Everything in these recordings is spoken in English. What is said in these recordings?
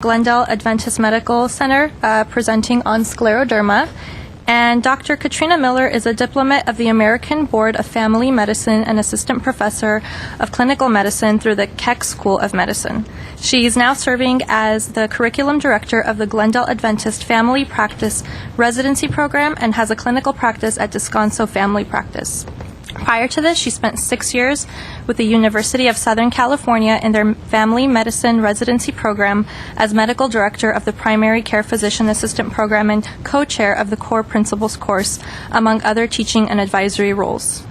Glendale Adventist Medical Center presenting on scleroderma. And Dr. Katrina Miller is a diplomat of the American Board of Family Medicine and assistant professor of clinical medicine through the Keck School of Medicine. She is now serving as the curriculum director of the Glendale Adventist Family Practice Residency Program and has a clinical practice at Descanso Family Practice. Prior to this, she spent 6 years with the University of Southern California in their family medicine residency program as medical director of the primary care physician assistant program and co-chair of the core principles course, among other teaching and advisory roles.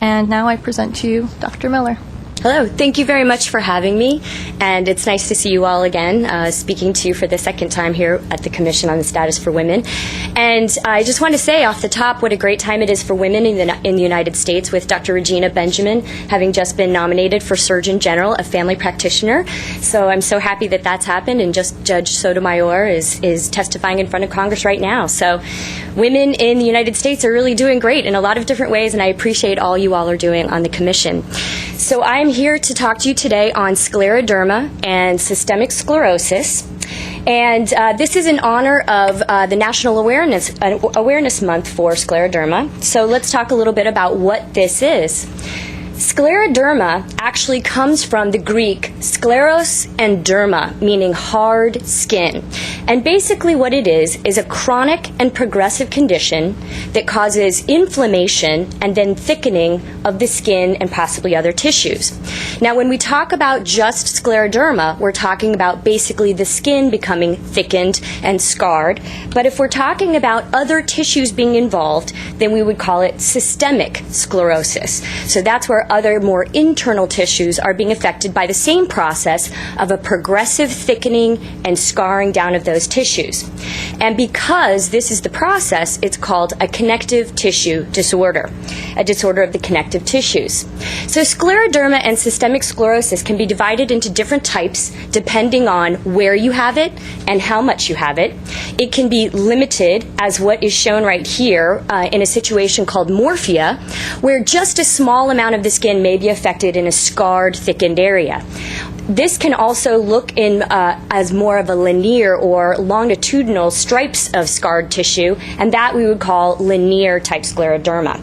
And now I present to you Dr. Miller. Hello, thank you very much for having me, and it's nice to see you all again, speaking to you for the second time here at the Commission on the Status for Women. And I just want to say off the top what a great time it is for women in the United States, with Dr. Regina Benjamin having just been nominated for Surgeon General, a family practitioner. So I'm so happy that that's happened, and just Judge Sotomayor is testifying in front of Congress right now. So women in the United States are really doing great in a lot of different ways, and I appreciate all you all are doing on the Commission. So I'm here to talk to you today on scleroderma and systemic sclerosis. And this is in honor of the National Awareness Month for scleroderma. So let's talk a little bit about what this is. Scleroderma actually comes from the Greek skleros and derma, meaning hard skin. And basically what it is a chronic and progressive condition that causes inflammation and then thickening of the skin and possibly other tissues. Now, when we talk about just scleroderma, we're talking about basically the skin becoming thickened and scarred. But if we're talking about other tissues being involved, then we would call it systemic sclerosis. So that's where other more internal tissues are being affected by the same process of a progressive thickening and scarring down of those tissues. And because this is the process, it's called a connective tissue disorder, a disorder of the connective tissues. So scleroderma and systemic sclerosis can be divided into different types depending on where you have it and how much you have it. It can be limited, as what is shown right here, in a situation called morphia, where just a small amount of the skin may be affected in a scarred, thickened area. This can also look in as more of a linear or longitudinal stripes of scarred tissue, and that we would call linear type scleroderma.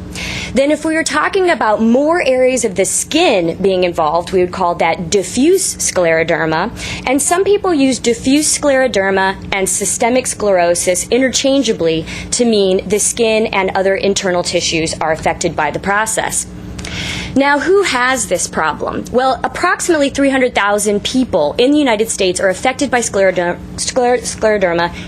Then if we were talking about more areas of the skin being involved, we would call that diffuse scleroderma. And some people use diffuse scleroderma and systemic sclerosis interchangeably to mean the skin and other internal tissues are affected by the process. Now, who has this problem? Well, approximately 300,000 people in the United States are affected by scleroderma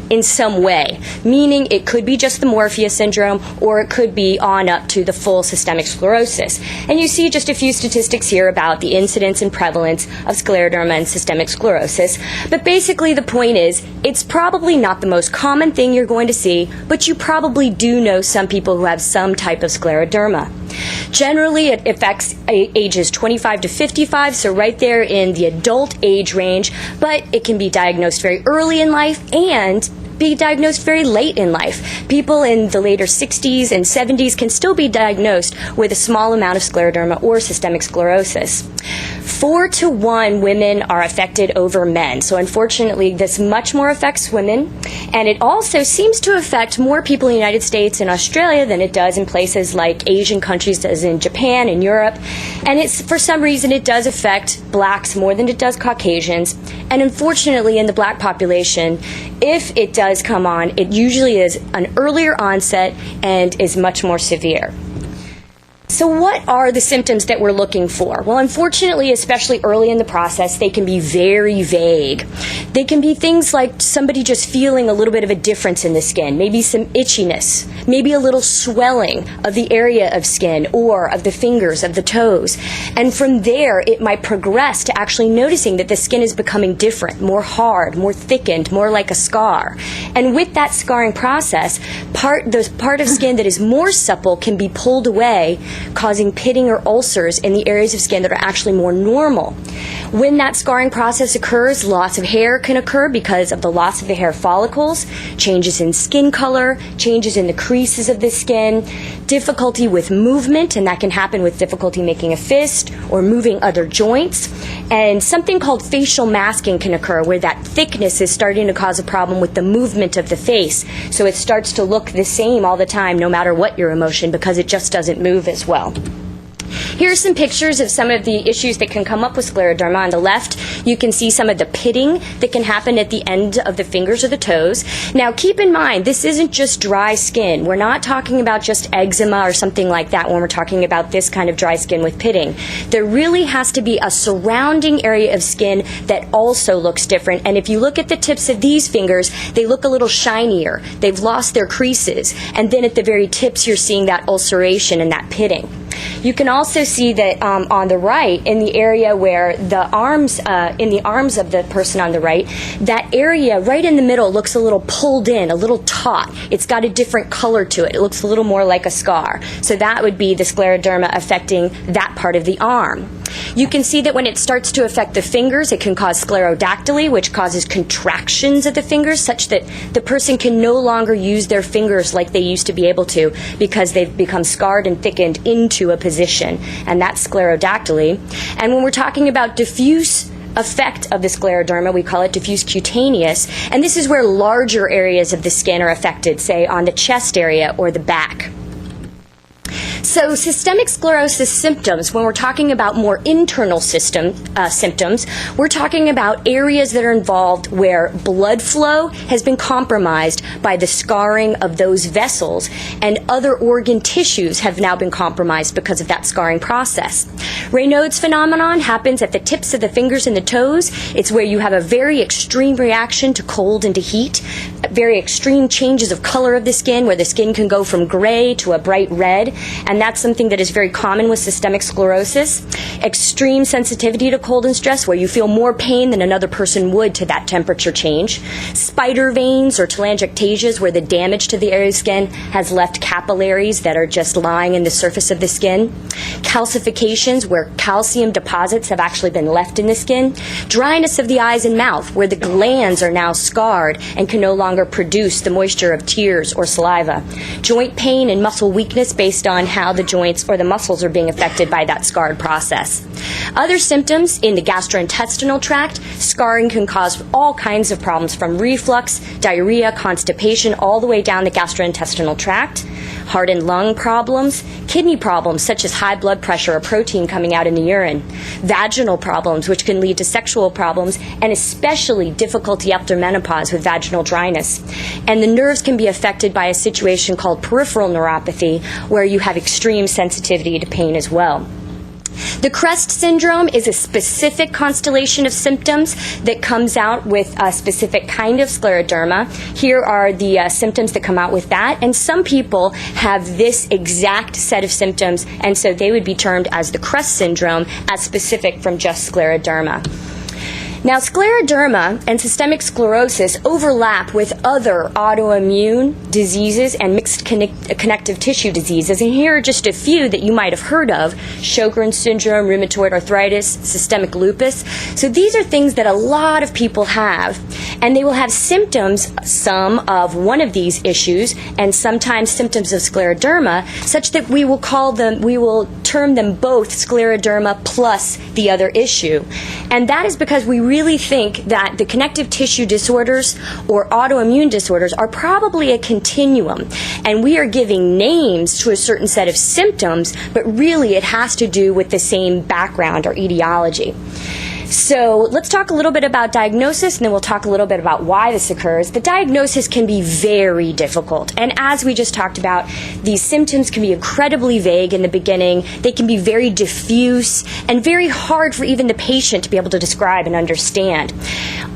in some way, meaning it could be just the morphia syndrome, or it could be on up to the full systemic sclerosis. And you see just a few statistics here about the incidence and prevalence of scleroderma and systemic sclerosis. But basically the point is, it's probably not the most common thing you're going to see, but you probably do know some people who have some type of scleroderma. Generally, it affects ages 25 to 55, so right there in the adult age range, but it can be diagnosed very early in life and be diagnosed very late in life. People in the later 60s and 70s can still be diagnosed with a small amount of scleroderma or systemic sclerosis. 4 to 1 women are affected over men. So unfortunately, this much more affects women. And it also seems to affect more people in the United States and Australia than it does in places like Asian countries, as in Japan and Europe. And for some reason, it does affect blacks more than it does Caucasians. And unfortunately, in the black population, if it does come on, it usually is an earlier onset and is much more severe. So what are the symptoms that we're looking for? Well, unfortunately, especially early in the process, they can be very vague. They can be things like somebody just feeling a little bit of a difference in the skin, maybe some itchiness, maybe a little swelling of the area of skin or of the fingers, of the toes. And from there, it might progress to actually noticing that the skin is becoming different, more hard, more thickened, more like a scar. And with that scarring process, the part of skin that is more supple can be pulled away, causing pitting or ulcers in the areas of skin that are actually more normal. When that scarring process occurs, loss of hair can occur because of the loss of the hair follicles, changes in skin color, changes in the creases of the skin, difficulty with movement, and that can happen with difficulty making a fist or moving other joints. And something called facial masking can occur, where that thickness is starting to cause a problem with the movement of the face. So it starts to look the same all the time, no matter what your emotion, because it just doesn't move as well. Here are some pictures of some of the issues that can come up with scleroderma. On the left, you can see some of the pitting that can happen at the end of the fingers or the toes. Now, keep in mind, this isn't just dry skin. We're not talking about just eczema or something like that when we're talking about this kind of dry skin with pitting. There really has to be a surrounding area of skin that also looks different. And if you look at the tips of these fingers, they look a little shinier. They've lost their creases. And then at the very tips, you're seeing that ulceration and that pitting. You can also see that on the right, in the area where the arms, in the arms of the person on the right, that area right in the middle looks a little pulled in, a little taut. It's got a different color to it. It looks a little more like a scar. So that would be the scleroderma affecting that part of the arm. You can see that when it starts to affect the fingers, it can cause sclerodactyly, which causes contractions of the fingers such that the person can no longer use their fingers like they used to be able to because they've become scarred and thickened into a position, and that's sclerodactyly. And when we're talking about diffuse effect of the scleroderma, we call it diffuse cutaneous, and this is where larger areas of the skin are affected, say on the chest area or the back. So systemic sclerosis symptoms, when we're talking about more internal symptoms, we're talking about areas that are involved where blood flow has been compromised by the scarring of those vessels, and other organ tissues have now been compromised because of that scarring process. Raynaud's phenomenon happens at the tips of the fingers and the toes. It's where you have a very extreme reaction to cold and to heat, very extreme changes of color of the skin, where the skin can go from gray to a bright red, and that's something that is very common with systemic sclerosis. Extreme sensitivity to cold and stress, where you feel more pain than another person would to that temperature change. Spider veins or telangiectasias, where the damage to the area of skin has left capillaries that are just lying in the surface of the skin. Calcifications, where calcium deposits have actually been left in the skin. Dryness of the eyes and mouth, where the glands are now scarred and can no longer produce the moisture of tears or saliva. Joint pain and muscle weakness based on how the joints or the muscles are being affected by that scarred process. Other symptoms in the gastrointestinal tract, scarring can cause all kinds of problems, from reflux, diarrhea, constipation, all the way down the gastrointestinal tract. Heart and lung problems, kidney problems such as high blood pressure or protein coming out in the urine, vaginal problems which can lead to sexual problems, and especially difficulty after menopause with vaginal dryness. And the nerves can be affected by a situation called peripheral neuropathy, where you have extreme sensitivity to pain as well. The CREST syndrome is a specific constellation of symptoms that comes out with a specific kind of scleroderma. Here are the symptoms that come out with that, and some people have this exact set of symptoms, and so they would be termed as the CREST syndrome, as specific from just scleroderma. Now, scleroderma and systemic sclerosis overlap with other autoimmune diseases and mixed connective tissue diseases, and here are just a few that you might have heard of: Sjogren's syndrome, rheumatoid arthritis, systemic lupus. So these are things that a lot of people have, and they will have symptoms, some of one of these issues, and sometimes symptoms of scleroderma, such that we will term them both scleroderma plus the other issue. And that is because we really think that the connective tissue disorders or autoimmune disorders are probably a continuum, and we are giving names to a certain set of symptoms, but really it has to do with the same background or etiology. So let's talk a little bit about diagnosis, and then we'll talk a little bit about why this occurs. The diagnosis can be very difficult, and as we just talked about, these symptoms can be incredibly vague in the beginning. They can be very diffuse and very hard for even the patient to be able to describe and understand.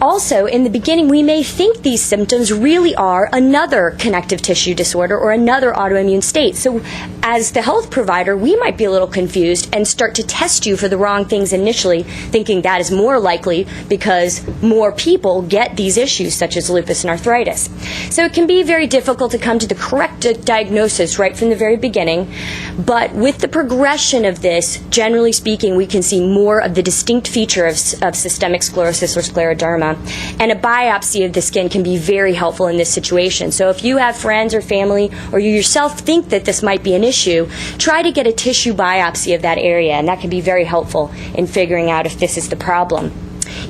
Also, in the beginning, we may think these symptoms really are another connective tissue disorder or another autoimmune state. So as the health provider, we might be a little confused and start to test you for the wrong things initially, thinking that is more likely because more people get these issues such as lupus and arthritis. So it can be very difficult to come to the correct diagnosis right from the very beginning, but with the progression of this, generally speaking, we can see more of the distinct feature of systemic sclerosis or scleroderma, and a biopsy of the skin can be very helpful in this situation. So if you have friends or family or you yourself think that this might be an issue, try to get a tissue biopsy of that area, and that can be very helpful in figuring out if this is the problem.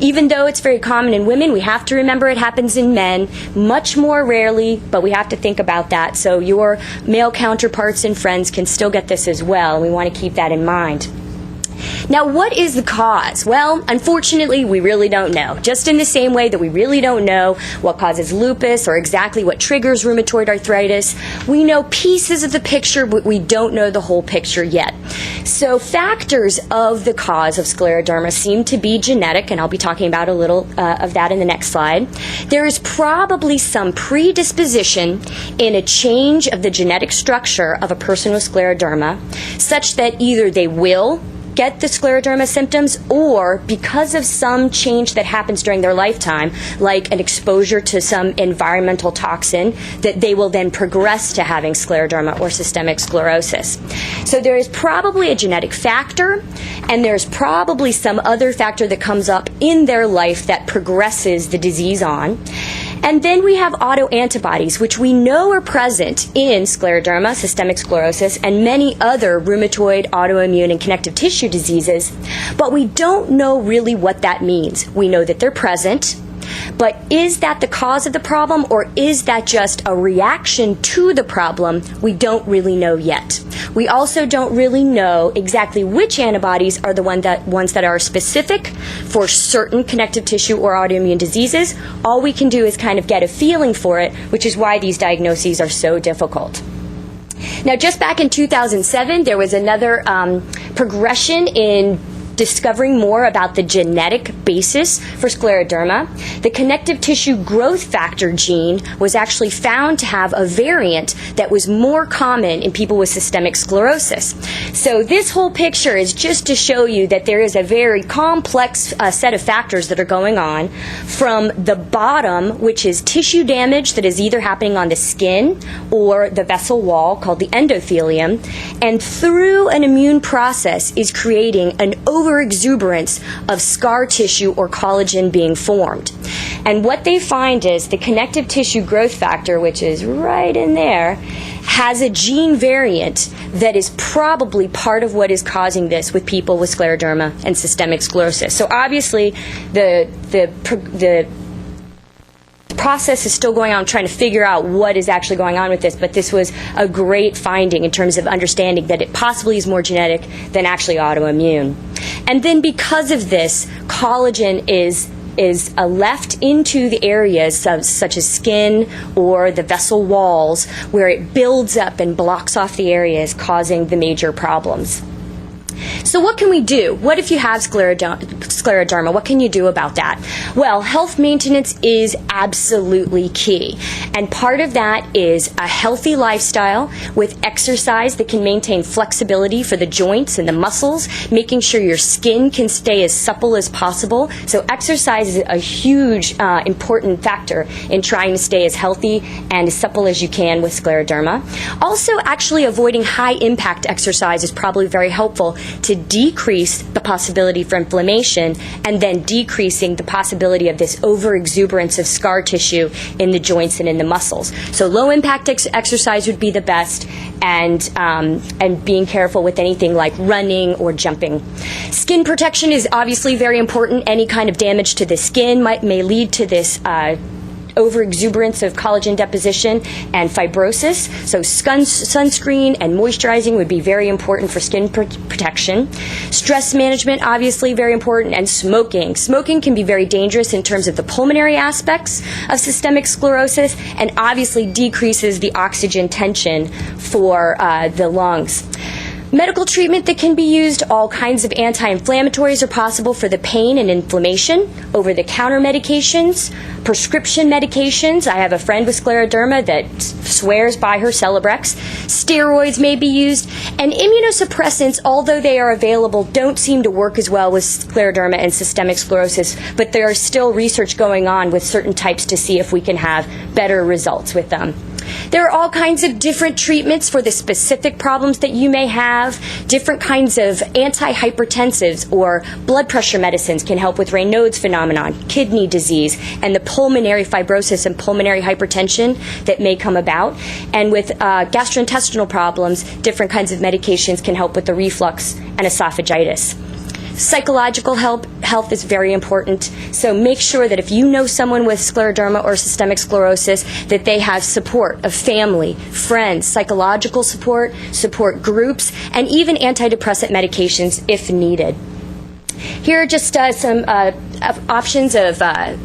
Even though it's very common in women, we have to remember it happens in men much more rarely, but we have to think about that. So your male counterparts and friends can still get this as well, and we want to keep that in mind. Now, what is the cause? Well, unfortunately, we really don't know. Just in the same way that we really don't know what causes lupus or exactly what triggers rheumatoid arthritis, we know pieces of the picture, but we don't know the whole picture yet. So factors of the cause of scleroderma seem to be genetic, and I'll be talking about a little of that in the next slide. There is probably some predisposition in a change of the genetic structure of a person with scleroderma, such that either they will get the scleroderma symptoms, or because of some change that happens during their lifetime, like an exposure to some environmental toxin, that they will then progress to having scleroderma or systemic sclerosis. So there is probably a genetic factor, and there's probably some other factor that comes up in their life that progresses the disease on. And then we have autoantibodies, which we know are present in scleroderma, systemic sclerosis, and many other rheumatoid, autoimmune, and connective tissue diseases, but we don't know really what that means. We know that they're present, but is that the cause of the problem, or is that just a reaction to the problem? We don't really know yet. We also don't really know exactly which antibodies are the ones that are specific for certain connective tissue or autoimmune diseases. All we can do is kind of get a feeling for it, which is why these diagnoses are so difficult. Now, just back in 2007, there was another progression in discovering more about the genetic basis for scleroderma. The connective tissue growth factor gene was actually found to have a variant that was more common in people with systemic sclerosis. So this whole picture is just to show you that there is a very complex set of factors that are going on, from the bottom, which is tissue damage that is either happening on the skin or the vessel wall called the endothelium, and through an immune process is creating an overexuberance of scar tissue or collagen being formed. And what they find is the connective tissue growth factor, which is right in there, has a gene variant that is probably part of what is causing this with people with scleroderma and systemic sclerosis. So obviously the process is still going on trying to figure out what is actually going on with this, but this was a great finding in terms of understanding that it possibly is more genetic than actually autoimmune. And then because of this, collagen is left into the areas such as skin or the vessel walls, where it builds up and blocks off the areas, causing the major problems. So what can we do? What if you have scleroderma? What can you do about that? Well, health maintenance is absolutely key. And part of that is a healthy lifestyle with exercise that can maintain flexibility for the joints and the muscles, making sure your skin can stay as supple as possible. So exercise is a huge, important factor in trying to stay as healthy and as supple as you can with scleroderma. Also, actually avoiding high-impact exercise is probably very helpful to decrease the possibility for inflammation, and then decreasing the possibility of this overexuberance of scar tissue in the joints and in the muscles. So low impact exercise would be the best, and being careful with anything like running or jumping. Skin protection is obviously very important. Any kind of damage to the skin may lead to this overexuberance of collagen deposition and fibrosis. So sunscreen and moisturizing would be very important for skin protection. Stress management, obviously very important, and smoking. Smoking can be very dangerous in terms of the pulmonary aspects of systemic sclerosis, and obviously decreases the oxygen tension for the lungs. Medical treatment that can be used, all kinds of anti-inflammatories are possible for the pain and inflammation, over-the-counter medications, prescription medications. I have a friend with scleroderma that swears by her Celebrex. Steroids may be used, and immunosuppressants, although they are available, don't seem to work as well with scleroderma and systemic sclerosis, but there is still research going on with certain types to see if we can have better results with them. There are all kinds of different treatments for the specific problems that you may have. Different kinds of antihypertensives or blood pressure medicines can help with Raynaud's phenomenon, kidney disease, and the pulmonary fibrosis and pulmonary hypertension that may come about. And with gastrointestinal problems, different kinds of medications can help with the reflux and esophagitis. Psychological health is very important, so make sure that if you know someone with scleroderma or systemic sclerosis, that they have support of family, friends, psychological support, support groups, and even antidepressant medications if needed. Here are just some options of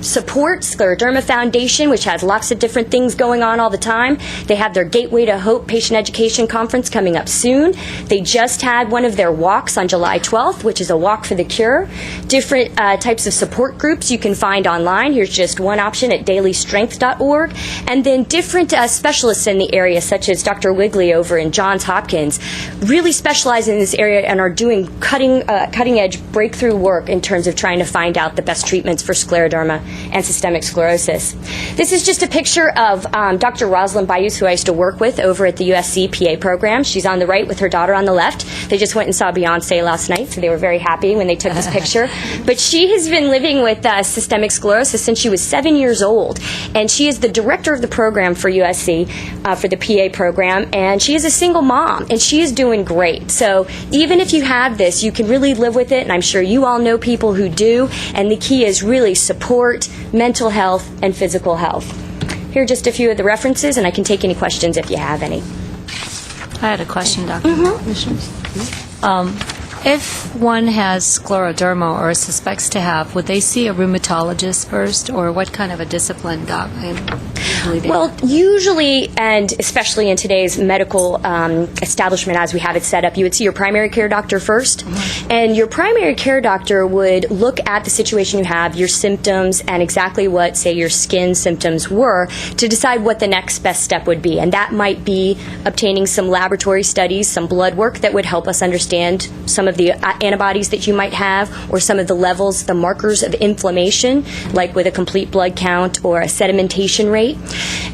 support. Scleroderma Foundation, which has lots of different things going on all the time. They have their Gateway to Hope Patient Education Conference coming up soon. They just had one of their walks on July 12th, which is a walk for the cure. Different types of support groups you can find online. Here's just one option at dailystrength.org. And then different specialists in the area, such as Dr. Wigley over in Johns Hopkins, really specialize in this area and are doing cutting-edge breakthrough work in terms of trying to find out the best treatments for scleroderma and systemic sclerosis. This is just a picture of Dr. Rosalind Bayous, who I used to work with over at the USC PA program. She's on the right with her daughter on the left. They just went and saw Beyonce last night, so they were very happy when they took this picture. But she has been living with systemic sclerosis since she was 7 years old, and she is the director of the program for USC, for the PA program, and she is a single mom, and she is doing great. So even if you have this, you can really live with it, and I'm sure you all know people who do, and the key is really support, mental health, and physical health. Here are just a few of the references, and I can take any questions if you have any. I had a question, Dr. If one has scleroderma or suspects to have, would they see a rheumatologist first, or what kind of a discipline, doc? Well, usually, and especially in today's medical establishment as we have it set up, you would see your primary care doctor first, and your primary care doctor would look at the situation you have, your symptoms, and exactly what, say, your skin symptoms were to decide what the next best step would be. And that might be obtaining some laboratory studies, some blood work that would help us understand some of the antibodies that you might have, or some of the levels, the markers of inflammation, like with a complete blood count or a sedimentation rate.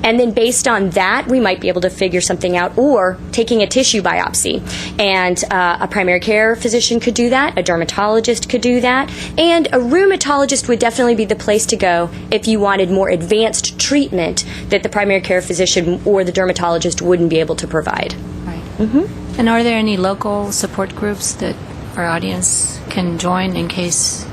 And then based on that, we might be able to figure something out, or taking a tissue biopsy. And a primary care physician could do that, a dermatologist could do that, and a rheumatologist would definitely be the place to go if you wanted more advanced treatment that the primary care physician or the dermatologist wouldn't be able to provide. Right. Mm-hmm. And are there any local support groups that our audience can join in case?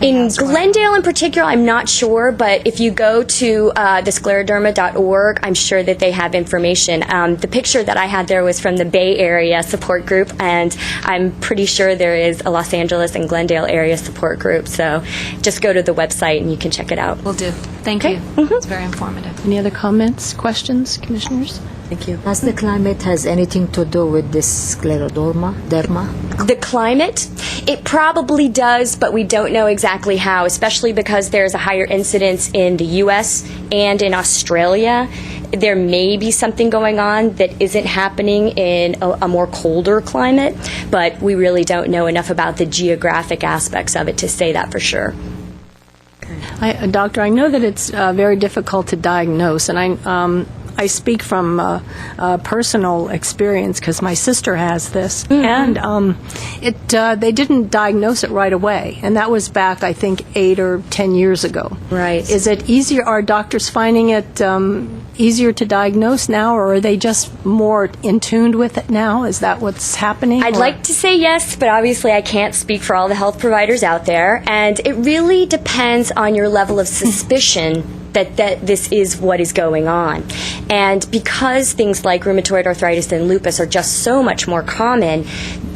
In Glendale in particular, I'm not sure, but if you go to thescleroderma.org, I'm sure that they have information. The picture that I had there was from the Bay Area support group, and I'm pretty sure there is a Los Angeles and Glendale area support group, so just go to the website and you can check it out. Will do. Thank you. Mm-hmm. It's very informative. Any other comments, questions, commissioners? Thank you. Does the climate has anything to do with this scleroderma? The climate? It probably does, but we don't know exactly how, especially because there's a higher incidence in the U.S. and in Australia. There may be something going on that isn't happening in a more colder climate, but we really don't know enough about the geographic aspects of it to say that for sure. Doctor, I know that it's very difficult to diagnose, and I speak from personal experience because my sister has this, and they didn't diagnose it right away, and that was back, I think, 8 or 10 years ago. Right. Is it easier? Are doctors finding it easier to diagnose now, or are they just more in tune with it now? Is that what's happening? I'd like to say yes, but obviously I can't speak for all the health providers out there, and it really depends on your level of suspicion that this is what is going on. And because things like rheumatoid arthritis and lupus are just so much more common,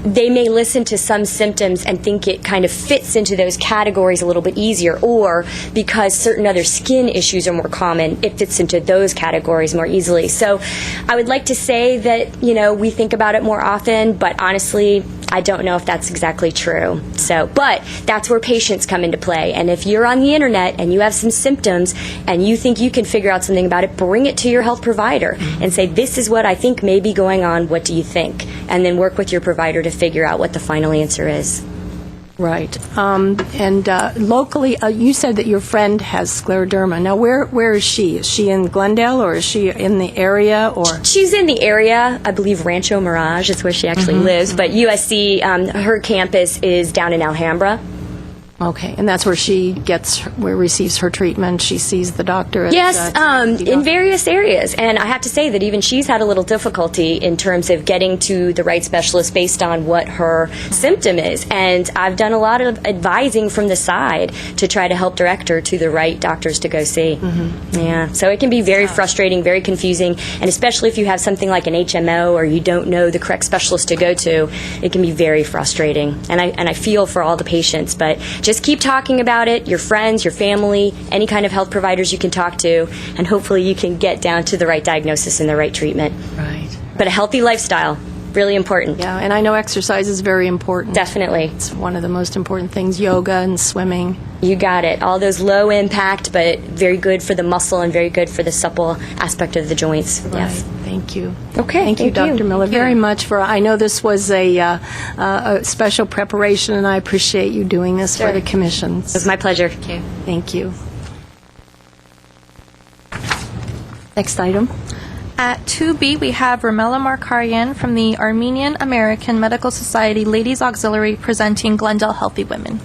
they may listen to some symptoms and think it kind of fits into those categories a little bit easier, or because certain other skin issues are more common, it fits into those categories more easily. So I would like to say that, we think about it more often, but honestly, I don't know if that's exactly true. But that's where patients come into play. And if you're on the internet and you have some symptoms and you think you can figure out something about it, bring it to your health provider and say, this is what I think may be going on. What do you think? And then work with your provider to figure out what the final answer is. Right. And locally, you said that your friend has scleroderma. Now, where is she? Is she in Glendale, or is she in the area? Or she's in the area. I believe Rancho Mirage is where she actually lives. But USC, her campus is down in Alhambra. Okay, and that's where she receives her treatment. She sees the doctor. Yes, in various areas. And I have to say that even she's had a little difficulty in terms of getting to the right specialist based on what her symptom is. And I've done a lot of advising from the side to try to help direct her to the right doctors to go see. Yeah, so it can be very frustrating, very confusing, and especially if you have something like an HMO or you don't know the correct specialist to go to, it can be very frustrating. And I feel for all the patients, but just keep talking about it, your friends, your family, any kind of health providers you can talk to, and hopefully you can get down to the right diagnosis and the right treatment. Right. But a healthy lifestyle, really important. Yeah, and I know exercise is very important. Definitely. It's one of the most important things, yoga and swimming. You got it. All those low impact, but very good for the muscle and very good for the supple aspect of the joints. Right. Yes. Thank you. Okay. Thank you, Dr. Miller, very much I know this was a special preparation, and I appreciate you doing this for the commissions. It was my pleasure. Thank you. Next item. At 2B, we have Ramela Markarian from the Armenian American Medical Society Ladies Auxiliary presenting Glendale Healthy Women.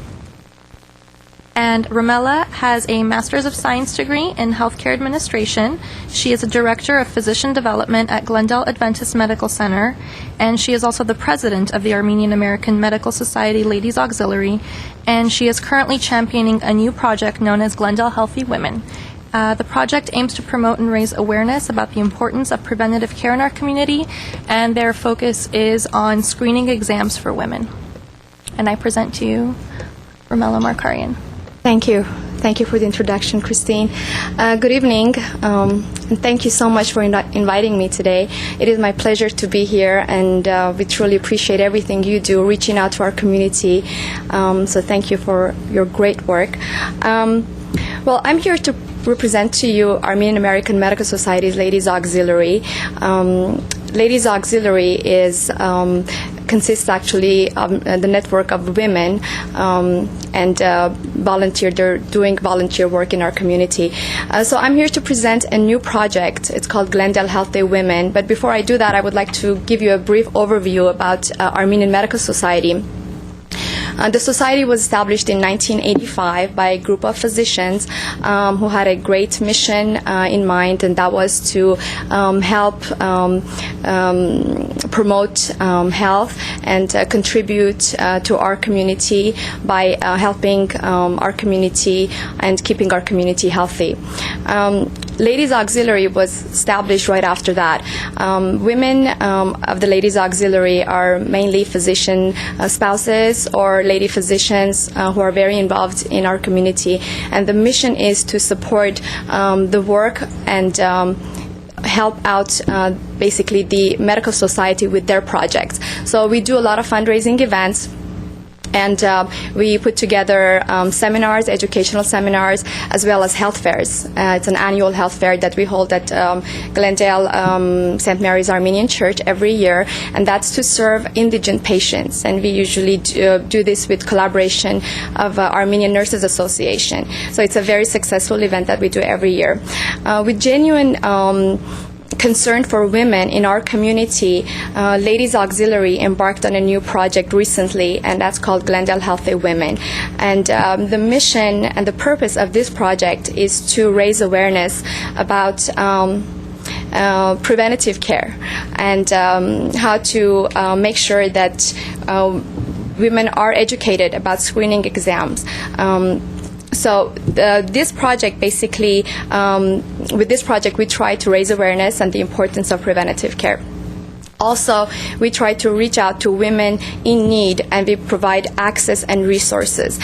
And Ramela has a Master's of Science degree in Healthcare Administration. She is a Director of Physician Development at Glendale Adventist Medical Center, and she is also the President of the Armenian American Medical Society Ladies Auxiliary, and she is currently championing a new project known as Glendale Healthy Women. The project aims to promote and raise awareness about the importance of preventative care in our community, and their focus is on screening exams for women. And I present to you Ramela Markarian. Thank you. Thank you for the introduction, Christine. Good evening, and thank you so much for inviting me today. It is my pleasure to be here, and we truly appreciate everything you do, reaching out to our community. So thank you for your great work. Well, I'm here to represent to you Armenian American Medical Society's Ladies Auxiliary. Ladies Auxiliary consists actually of the network of women and volunteer. They're doing volunteer work in our community. So I'm here to present a new project. It's called Glendale Healthy Women. But before I do that, I would like to give you a brief overview about Armenian Medical Society. The society was established in 1985 by a group of physicians who had a great mission in mind, and that was to help promote health and contribute to our community by helping our community and keeping our community healthy. Ladies Auxiliary was established right after that. Women of the Ladies Auxiliary are mainly physician spouses or lady physicians who are very involved in our community, and the mission is to support the work and help out basically the medical society with their projects. So we do a lot of fundraising events, and we put together seminars, educational seminars, as well as health fairs. It's an annual health fair that we hold at Glendale St. Mary's Armenian Church every year, and that's to serve indigent patients. And we usually do this with collaboration of Armenian Nurses Association. So it's a very successful event that we do every year. With genuine concern for women in our community, Ladies Auxiliary embarked on a new project recently, and that's called Glendale Healthy Women. And the mission and the purpose of this project is to raise awareness about preventative care and how to make sure that women are educated about screening exams. So this project basically, with this project we try to raise awareness and the importance of preventative care. Also, we try to reach out to women in need, and we provide access and resources.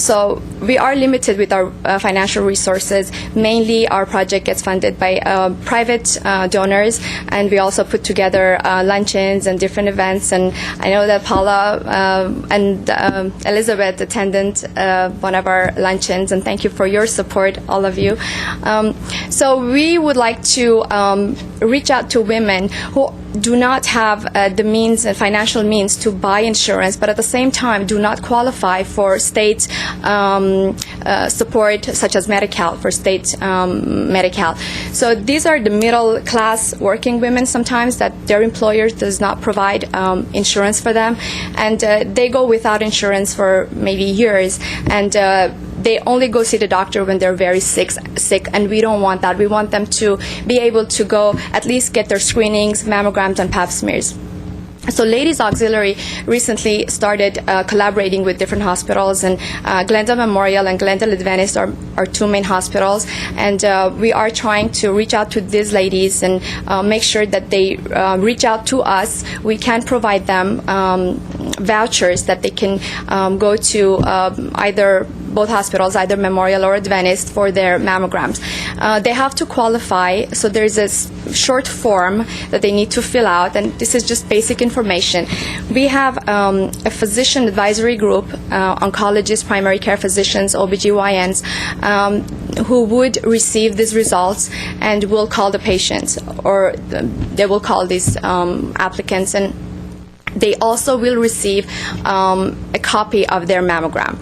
So we are limited with our financial resources. Mainly, our project gets funded by private donors, and we also put together luncheons and different events. And I know that Paula and Elizabeth attended one of our luncheons, and thank you for your support, all of you. So we would like to reach out to women who do not have the means and financial means to buy insurance, but at the same time do not qualify for state support, such as Medi-Cal, for state Medi-Cal. So these are the middle class working women sometimes that their employer does not provide insurance for them, and they go without insurance for maybe years, and they only go see the doctor when they're very sick, and we don't want that. We want them to be able to go at least get their screenings, mammograms, and pap smears. So Ladies Auxiliary recently started collaborating with different hospitals, and Glendale Memorial and Glendale Adventist are our two main hospitals, and we are trying to reach out to these ladies and make sure that they reach out to us. We can provide them vouchers that they can go to either both hospitals, either Memorial or Adventist, for their mammograms. They have to qualify, so there's a short form that they need to fill out, and this is just basic information. We have a physician advisory group, oncologists, primary care physicians, OBGYNs, who would receive these results and will call the patients, or they will call these applicants, and they also will receive a copy of their mammogram.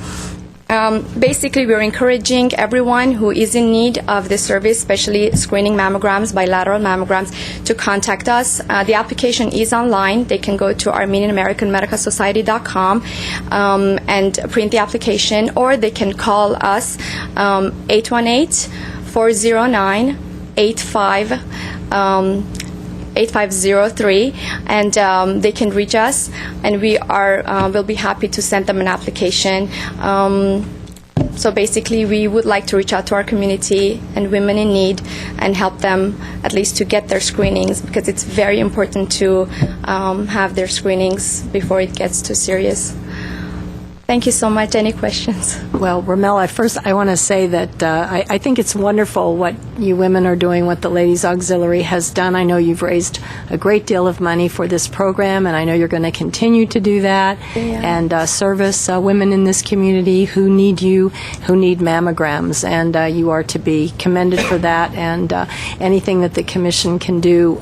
Basically, we're encouraging everyone who is in need of this service, especially screening mammograms, bilateral mammograms, to contact us. The application is online. They can go to ArmenianAmericanMedicalSociety.com and print the application, or they can call us 818-409-8503, and they can reach us, and we'll be happy to send them an application. So basically, we would like to reach out to our community and women in need and help them at least to get their screenings, because it's very important to have their screenings before it gets too serious. Thank you so much. Any questions? Well, Ramel, I want to say that I think it's wonderful what you women are doing, what the Ladies Auxiliary has done. I know you've raised a great deal of money for this program, and I know you're going to continue to do that and service women in this community who need you, who need mammograms, and you are to be commended for that. And anything that the Commission can do,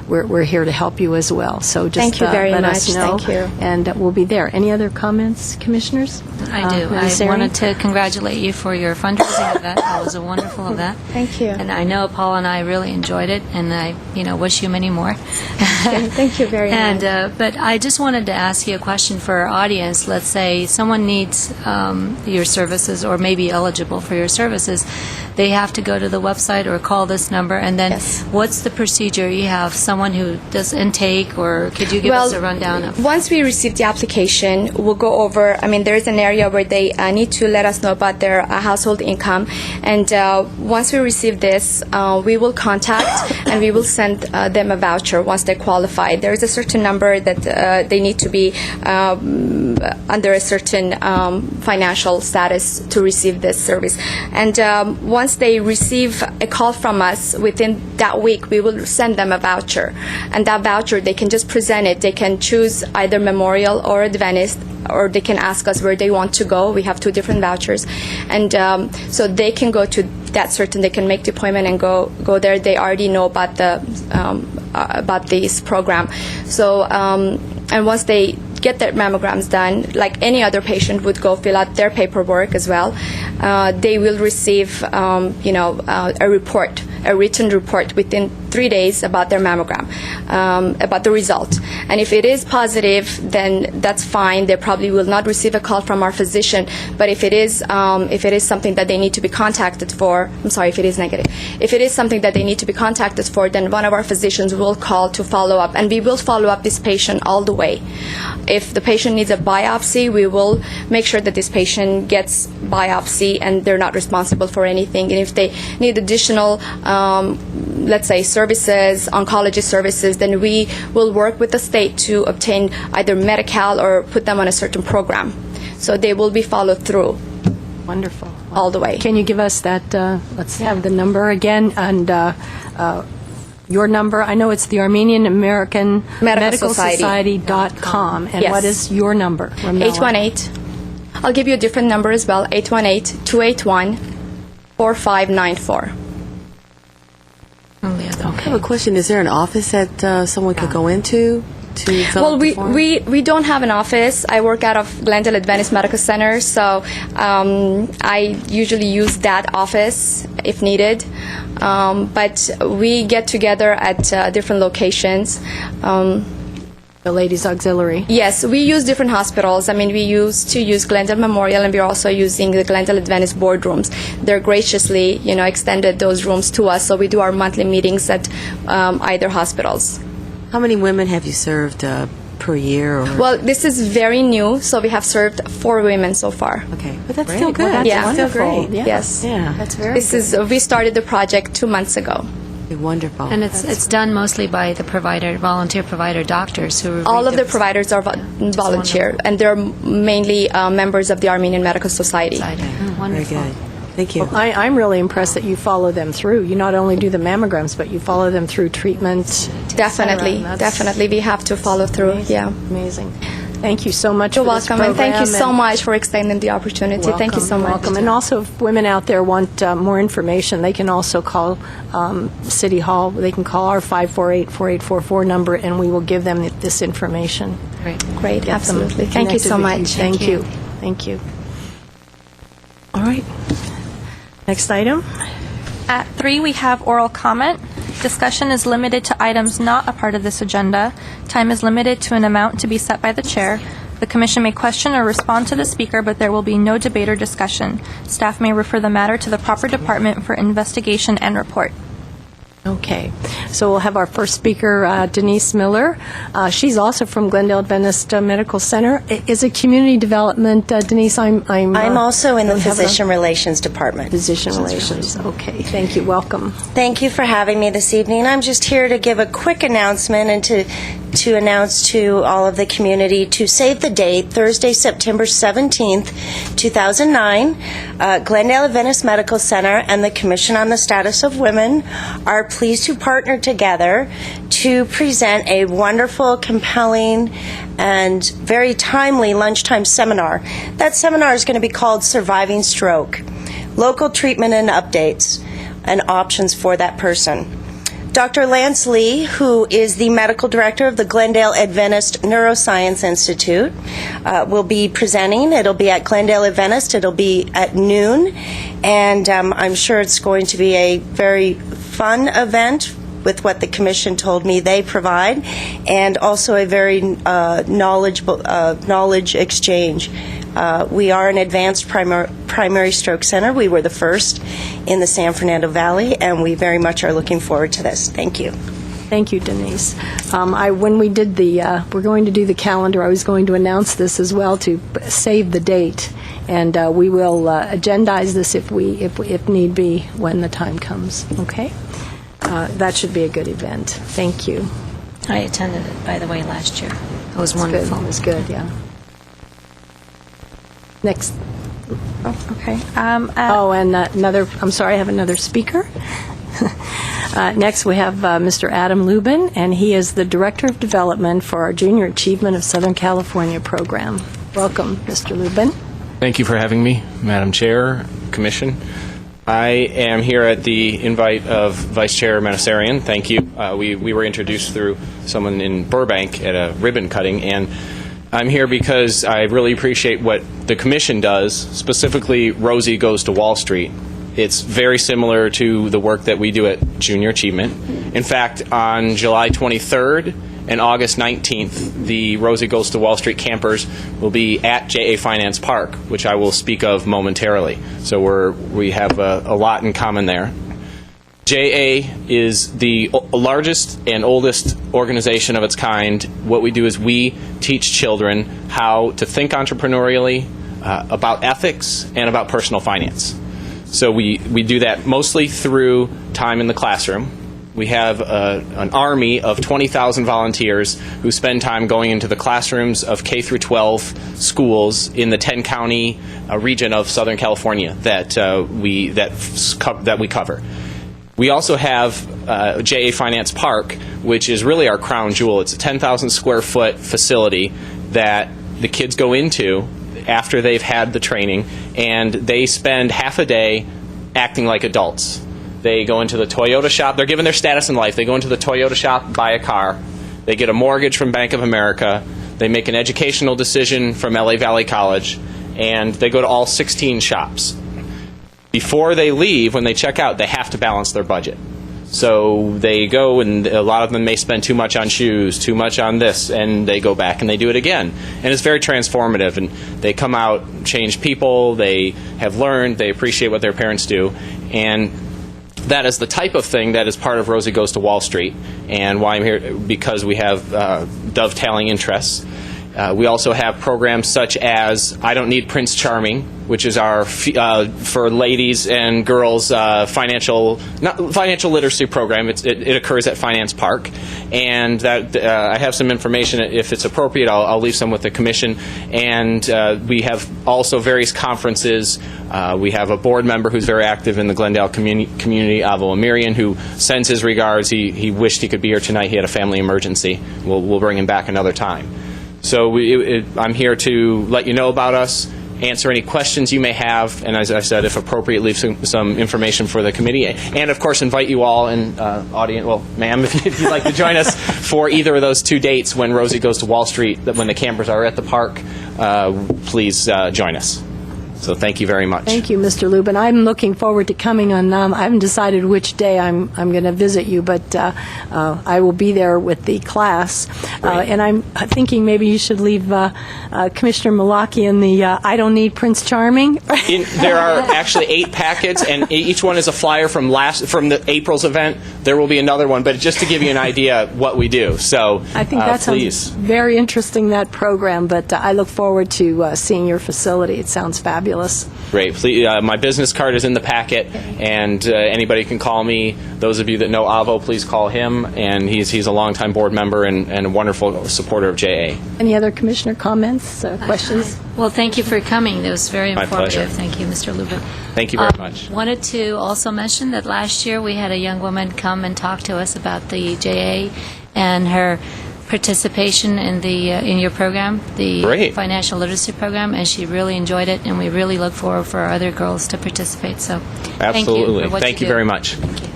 we're here to help you as well. So just Thank you very let much. us know, Thank you. and we'll be there. Any other comments, Commissioners? I do. I wanted to congratulate you for your fundraising event. That was a wonderful event. Thank you. And I know Paul and I really enjoyed it, and I, wish you many more. Thank you very much. And but I just wanted to ask you a question for our audience. Let's say someone needs your services, or may be eligible for your services. They have to go to the website or call this number, and then Yes. what's the procedure? You have someone who does intake, or could you give us a rundown of? Once we receive the application, we'll go over, there's an area where they need to let us know about their household income, and once we receive this, we will contact and we will send them a voucher once they qualify. There is a certain number that they need to be under a certain financial status to receive this service, and once they receive a call from us within that week, we will send them a voucher, and that voucher they can just present it. They can choose either Memorial or Adventist, or they can ask us where they want to go. We have two different vouchers, and so they can go to that certain. They can make the appointment and go there. They already know about about this program. So and once they get their mammograms done, like any other patient would go fill out their paperwork as well, they will receive a report, a written report within 3 days about their mammogram, about the result. And if it is positive, then that's fine. They probably will not receive a call from our physician. But if it is something that they need to be contacted for, if it is negative, if it is something that they need to be contacted for, then one of our physicians will call to follow up, and we will follow up this patient all the way. If the patient needs a biopsy, we will make sure that this patient gets biopsy, and they're not responsible for anything. And if they need additional let's say, services, oncology services, then we will work with the state to obtain either Medi-Cal or put them on a certain program. So they will be followed through Wonderful. all the way. Can you give us that, let's have the number again, and your number? I know it's the Armenian American Medical Society. Society.com. And Yes. what is your number, Ramela? 818. I'll give you a different number as well, 818-281-4594. Only other. I have a question. Is there an office that someone could go into to fill Well, out the form? we don't have an office. I work out of Glendale Adventist Medical Center, so I usually use that office if needed. But we get together at different locations. The Ladies Auxiliary. Yes, we use different hospitals. I mean, we used to use Glendale Memorial, and we're also using the Glendale Adventist boardrooms. They're graciously, extended those rooms to us, so we do our monthly meetings at either hospitals. How many women have you served per year? Or? Well, this is very new, so we have served 4 women so far. Okay, but that's Great. still good. Well, that's Yeah. Still wonderful. great. Yeah. Yes. Yeah. That's very This is we started the project 2 months ago. Wonderful. And it's done mostly by the volunteer provider doctors who. All of the read providers are volunteer, wonderful. and they're mainly members of the Armenian Medical Society. Very Very wonderful. good. Thank you. I'm really impressed that you follow them through. You not only do the mammograms, but you follow them through treatment. Definitely, That's definitely, we have to follow through. Amazing. Yeah. Thank Thank you so much You're for this welcome, and thank you program, so and- much for extending the opportunity. Thank you so much. Welcome. And also, if women out there want more information, they can also call City Hall. They can call our 548-4844 number, and we will give them this information. Great. Great, Get them absolutely. Thank you connected so with much. Thank you. Thank you. All right. Next item. At 3, we have oral comment. Discussion is limited to items not a part of this agenda. Time is limited to an amount to be set by the chair. The commission may question or respond to the speaker, but there will be no debate or discussion. Staff may refer the matter to the proper department for investigation and report. Okay, so we'll have our first speaker, Denise Miller. She's also from Glendale Adventist Medical Center. Is it community development, Denise? I'm also in the we have a- Physician Relations Department. Physician Relations. Okay, thank you. Welcome. Thank you for having me this evening. I'm just here to give a quick announcement and to announce to all of the community to save the date, Thursday, September 17th, 2009. Glendale Adventist Medical Center and the Commission on the Status of Women are pleased to partner together to present a wonderful, compelling, and very timely lunchtime seminar. That seminar is going to be called Surviving Stroke, Local Treatment and Updates and Options for That Person. Dr. Lance Lee, who is the medical director of the Glendale Adventist Neuroscience Institute, will be presenting. It'll be at Glendale Adventist. It'll be at noon, and I'm sure it's going to be a very fun event with what the commission told me they provide, and also a very knowledge exchange. We are an advanced primary stroke center. We were the first in the San Fernando Valley, and we very much are looking forward to this. Thank you. Thank you, Denise. When we did we're going to do the calendar, I was going to announce this as well to save the date, and we will agendize this if need be when the time comes. Okay? That should be a good event. Thank you. I attended it, by the way, last year. It was Good. wonderful. It was good, yeah. Next. Okay. And I'm sorry, I have another speaker. Next, we have Mr. Adam Lubin, and he is the Director of Development for our Junior Achievement of Southern California program. Welcome, Mr. Lubin. Thank you for having me, Madam Chair, Commission. I am here at the invite of Vice Chair Manasarian. Thank you. We were introduced through someone in Burbank at a ribbon cutting, and I'm here because I really appreciate what the Commission does, specifically Rosie Goes to Wall Street. It's very similar to the work that we do at Junior Achievement. In fact, on July 23rd and August 19th, the Rosie Goes to Wall Street campers will be at JA Finance Park, which I will speak of momentarily. So we have a lot in common there. JA is the largest and oldest organization of its kind. What we do is we teach children how to think entrepreneurially, about ethics, and about personal finance. So we do that mostly through time in the classroom. We have an army of 20,000 volunteers who spend time going into the classrooms of K through 12 schools in the 10-county region of Southern California that we cover. We also have JA Finance Park, which is really our crown jewel. It's a 10,000 square foot facility that the kids go into after they've had the training, and they spend half a day acting like adults. They go into the Toyota shop. They're given their status in life. They go into the Toyota shop, buy a car. They get a mortgage from Bank of America. They make an educational decision from LA Valley College, and they go to all 16 shops. Before they leave, when they check out, they have to balance their budget. So they go, and a lot of them may spend too much on shoes, too much on this, and they go back and they do it again. And it's very transformative, and they come out changed people. They have learned. They appreciate what their parents do. And that is the type of thing that is part of Rosie Goes to Wall Street, and why I'm here, because we have dovetailing interests. We also have programs such as I Don't Need Prince Charming, which is our for ladies and girls financial literacy program. It occurs at Finance Park, and that I have some information. If it's appropriate, I'll leave some with the commission. And we have also various conferences. We have a board member who's very active in the Glendale community, Avo Amirian, who sends his regards. He wished he could be here tonight. He had a family emergency. We'll bring him back another time. So I'm here to let you know about us, answer any questions you may have, and as I said, if appropriate, leave some information for the committee. And, of course, invite you all and audience, well, ma'am, if you'd like to join us for either of those two dates when Rosie Goes to Wall Street, when the campers are at the park, please join us. So thank you very much. Thank you, Mr. Lubin. I'm looking forward to coming on. I haven't decided which day I'm going to visit you, but I will be there with the class. And I'm thinking maybe you should leave Commissioner Malaki in the I Don't Need Prince Charming. There are actually 8 packets, and each one is a flyer from the April's event. There will be another one, but just to give you an idea what we do. So I think that please. sounds very interesting, that program, but I look forward to seeing your facility. It sounds fabulous. Great. Please, my business card is in the packet, and anybody can call me. Those of you that know Avo, please call him, and he's a longtime board member and a wonderful supporter of JA. Any other commissioner comments, questions? Well, thank you for coming. It was very My informative. pleasure. Thank you, Mr. Lubin. Thank you very much. Wanted to also mention that last year we had a young woman come and talk to us about the JA and her participation in in your program, the Great. financial literacy program, and she really enjoyed it, and we really look forward for our other girls to participate. So, thank you. Absolutely. For what Thank you do. very much. Thank you.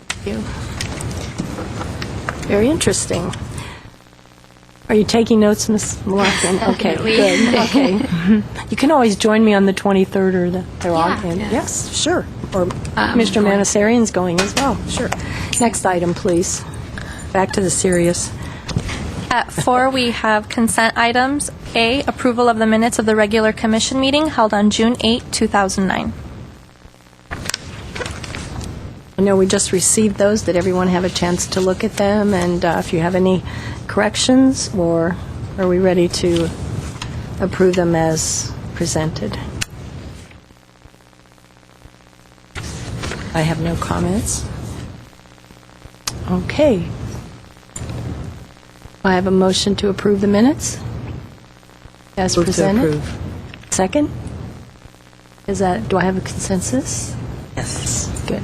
Thank you. Very interesting. Are you taking notes, Ms. Malaki? Okay, good. Okay. You can always join me on the 23rd or the Yes, sure. Or Commissioner Manasarian's going as well. Sure. Next item, please. Back to the serious. At 4, we have consent items. A, approval of the minutes of the regular commission meeting held on June 8, 2009. I know we just received those. Did everyone have a chance to look at them? And if you have any corrections, or are we ready to approve them as presented? I have no comments. Okay. I have a motion to approve the minutes as Move to presented. approve. Second? Do I have a consensus? Yes. Good.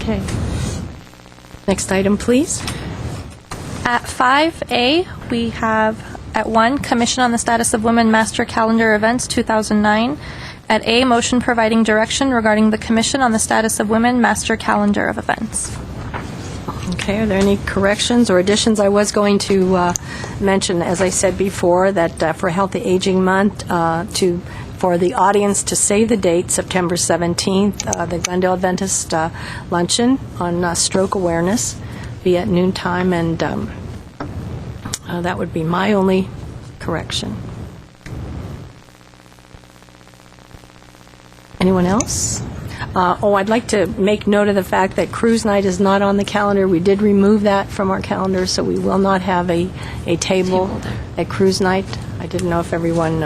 Okay. Next item, please. At 5A, we have at 1, Commission on the Status of Women Master Calendar Events 2009. At A, motion providing direction regarding the Commission on the Status of Women Master Calendar of Events. Okay, are there any corrections or additions? I was going to mention, as I said before, that for Healthy Aging Month, for the audience to save the date, September 17th, the Glendale Adventist Luncheon on stroke awareness be at noontime, and that would be my only correction. Anyone else? I'd like to make note of the fact that cruise night is not on the calendar. We did remove that from our calendar, so we will not have a table at cruise night. I didn't know if everyone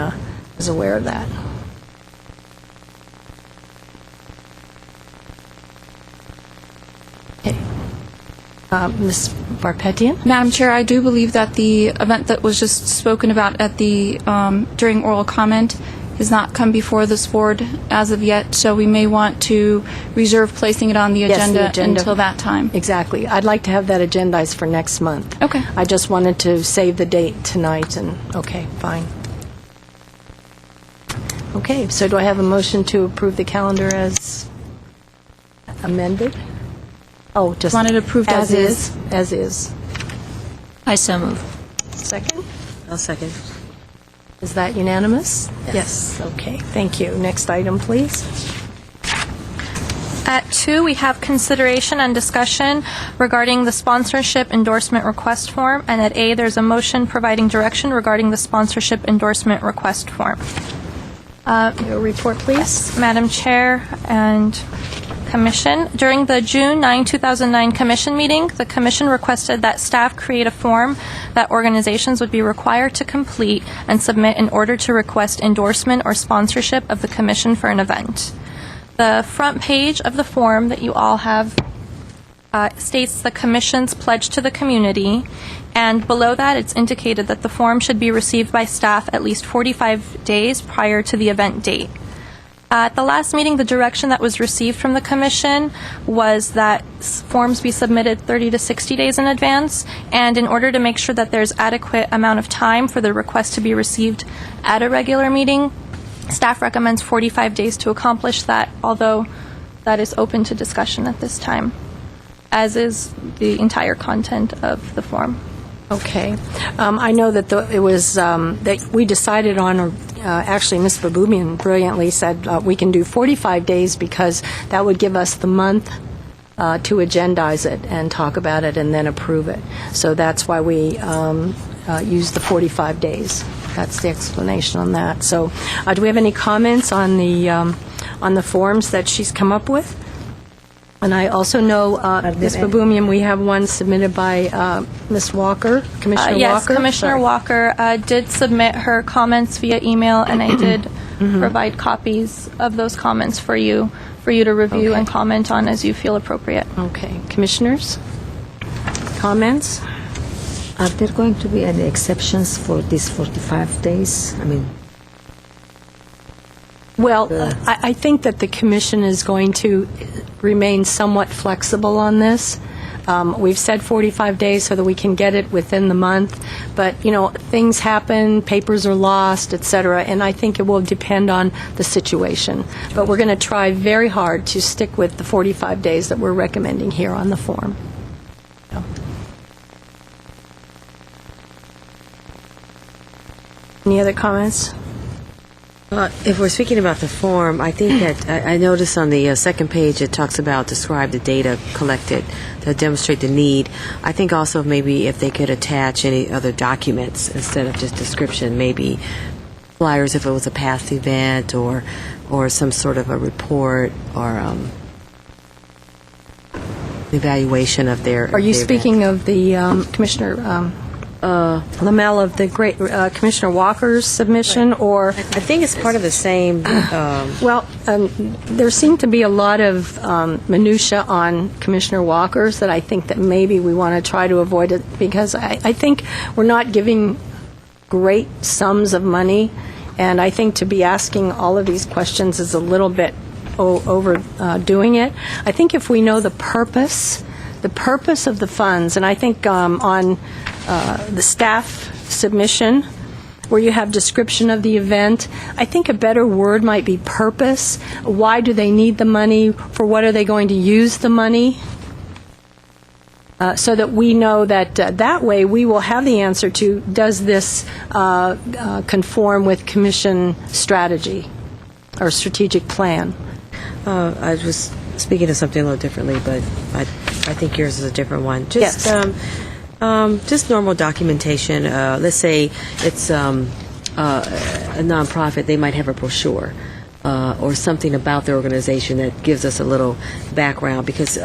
is aware of that. Ms. Barpetian? Madam Chair, I do believe that the event that was just spoken about at the during oral comment has not come before this board as of yet, so we may want to reserve placing it on the Yes, agenda, the agenda. until that time. Exactly. I'd like to have that agendized for next month. Okay. I just wanted to save the date tonight, and, okay, fine. Okay, so do I have a motion to approve the calendar as amended? Oh, just... Want it approved as is. As is. I so move. Second? I'll second. Is that unanimous? Yes. Okay, thank you. Next item, please. At 2, we have consideration and discussion regarding the sponsorship endorsement request form, and at A, there's a motion providing direction regarding the sponsorship endorsement request form. Your report, please. Madam Chair and Commission, during the June 9, 2009 Commission meeting, the Commission requested that staff create a form that organizations would be required to complete and submit in order to request endorsement or sponsorship of the Commission for an event. The front page of the form that you all have states the Commission's pledge to the community, and below that it's indicated that the form should be received by staff at least 45 days prior to the event date. At the last meeting, the direction that was received from the Commission was that forms be submitted 30 to 60 days in advance, and in order to make sure that there's adequate amount of time for the request to be received at a regular meeting, staff recommends 45 days to accomplish that, although that is open to discussion at this time, as is the entire content of the form. Okay. I know that it was, that we decided on, or actually Ms. Babubian brilliantly said we can do 45 days because that would give us the month to agendize it and talk about it and then approve it. So that's why we use the 45 days. That's the explanation on that. So do we have any comments on the forms that she's come up with? And I also know, Ms. Babumian, we have one submitted by Ms. Walker, Commissioner Yes, Walker. Commissioner Sorry. Walker did submit her comments via email, and I did provide copies of those comments for you to review Okay. and comment on as you feel appropriate. Okay. Commissioners? Comments? Are there going to be any exceptions for these 45 days? I mean, Well, I think that the Commission is going to remain somewhat flexible on this. We've said 45 days so that we can get it within the month, but, things happen, papers are lost, et cetera, and I think it will depend on the situation. But we're going to try very hard to stick with the 45 days that we're recommending here on the form. Any other comments? If we're speaking about the form, I think that I noticed on the second page it talks about describe the data collected to demonstrate the need. I think also maybe if they could attach any other documents instead of just description, maybe flyers if it was a past event or some sort of a report or evaluation of their. Are you their speaking event. of the Commissioner Lamel of the great Commissioner Walker's submission, or? I think it's part of the same. Well, there seem to be a lot of minutia on Commissioner Walker's that I think that maybe we want to try to avoid it, because I think we're not giving great sums of money, and I think to be asking all of these questions is a little bit overdoing it. I think if we know the purpose of the funds, and I think on the staff submission, where you have description of the event, I think a better word might be purpose. Why do they need the money? For what are they going to use the money? So that we know that that way we will have the answer to, does this conform with Commission strategy or strategic plan? I was speaking of something a little differently, but I think yours is a different one. Just, Yes. Just normal documentation. Let's say it's a nonprofit. They might have a brochure or something about their organization that gives us a little background, because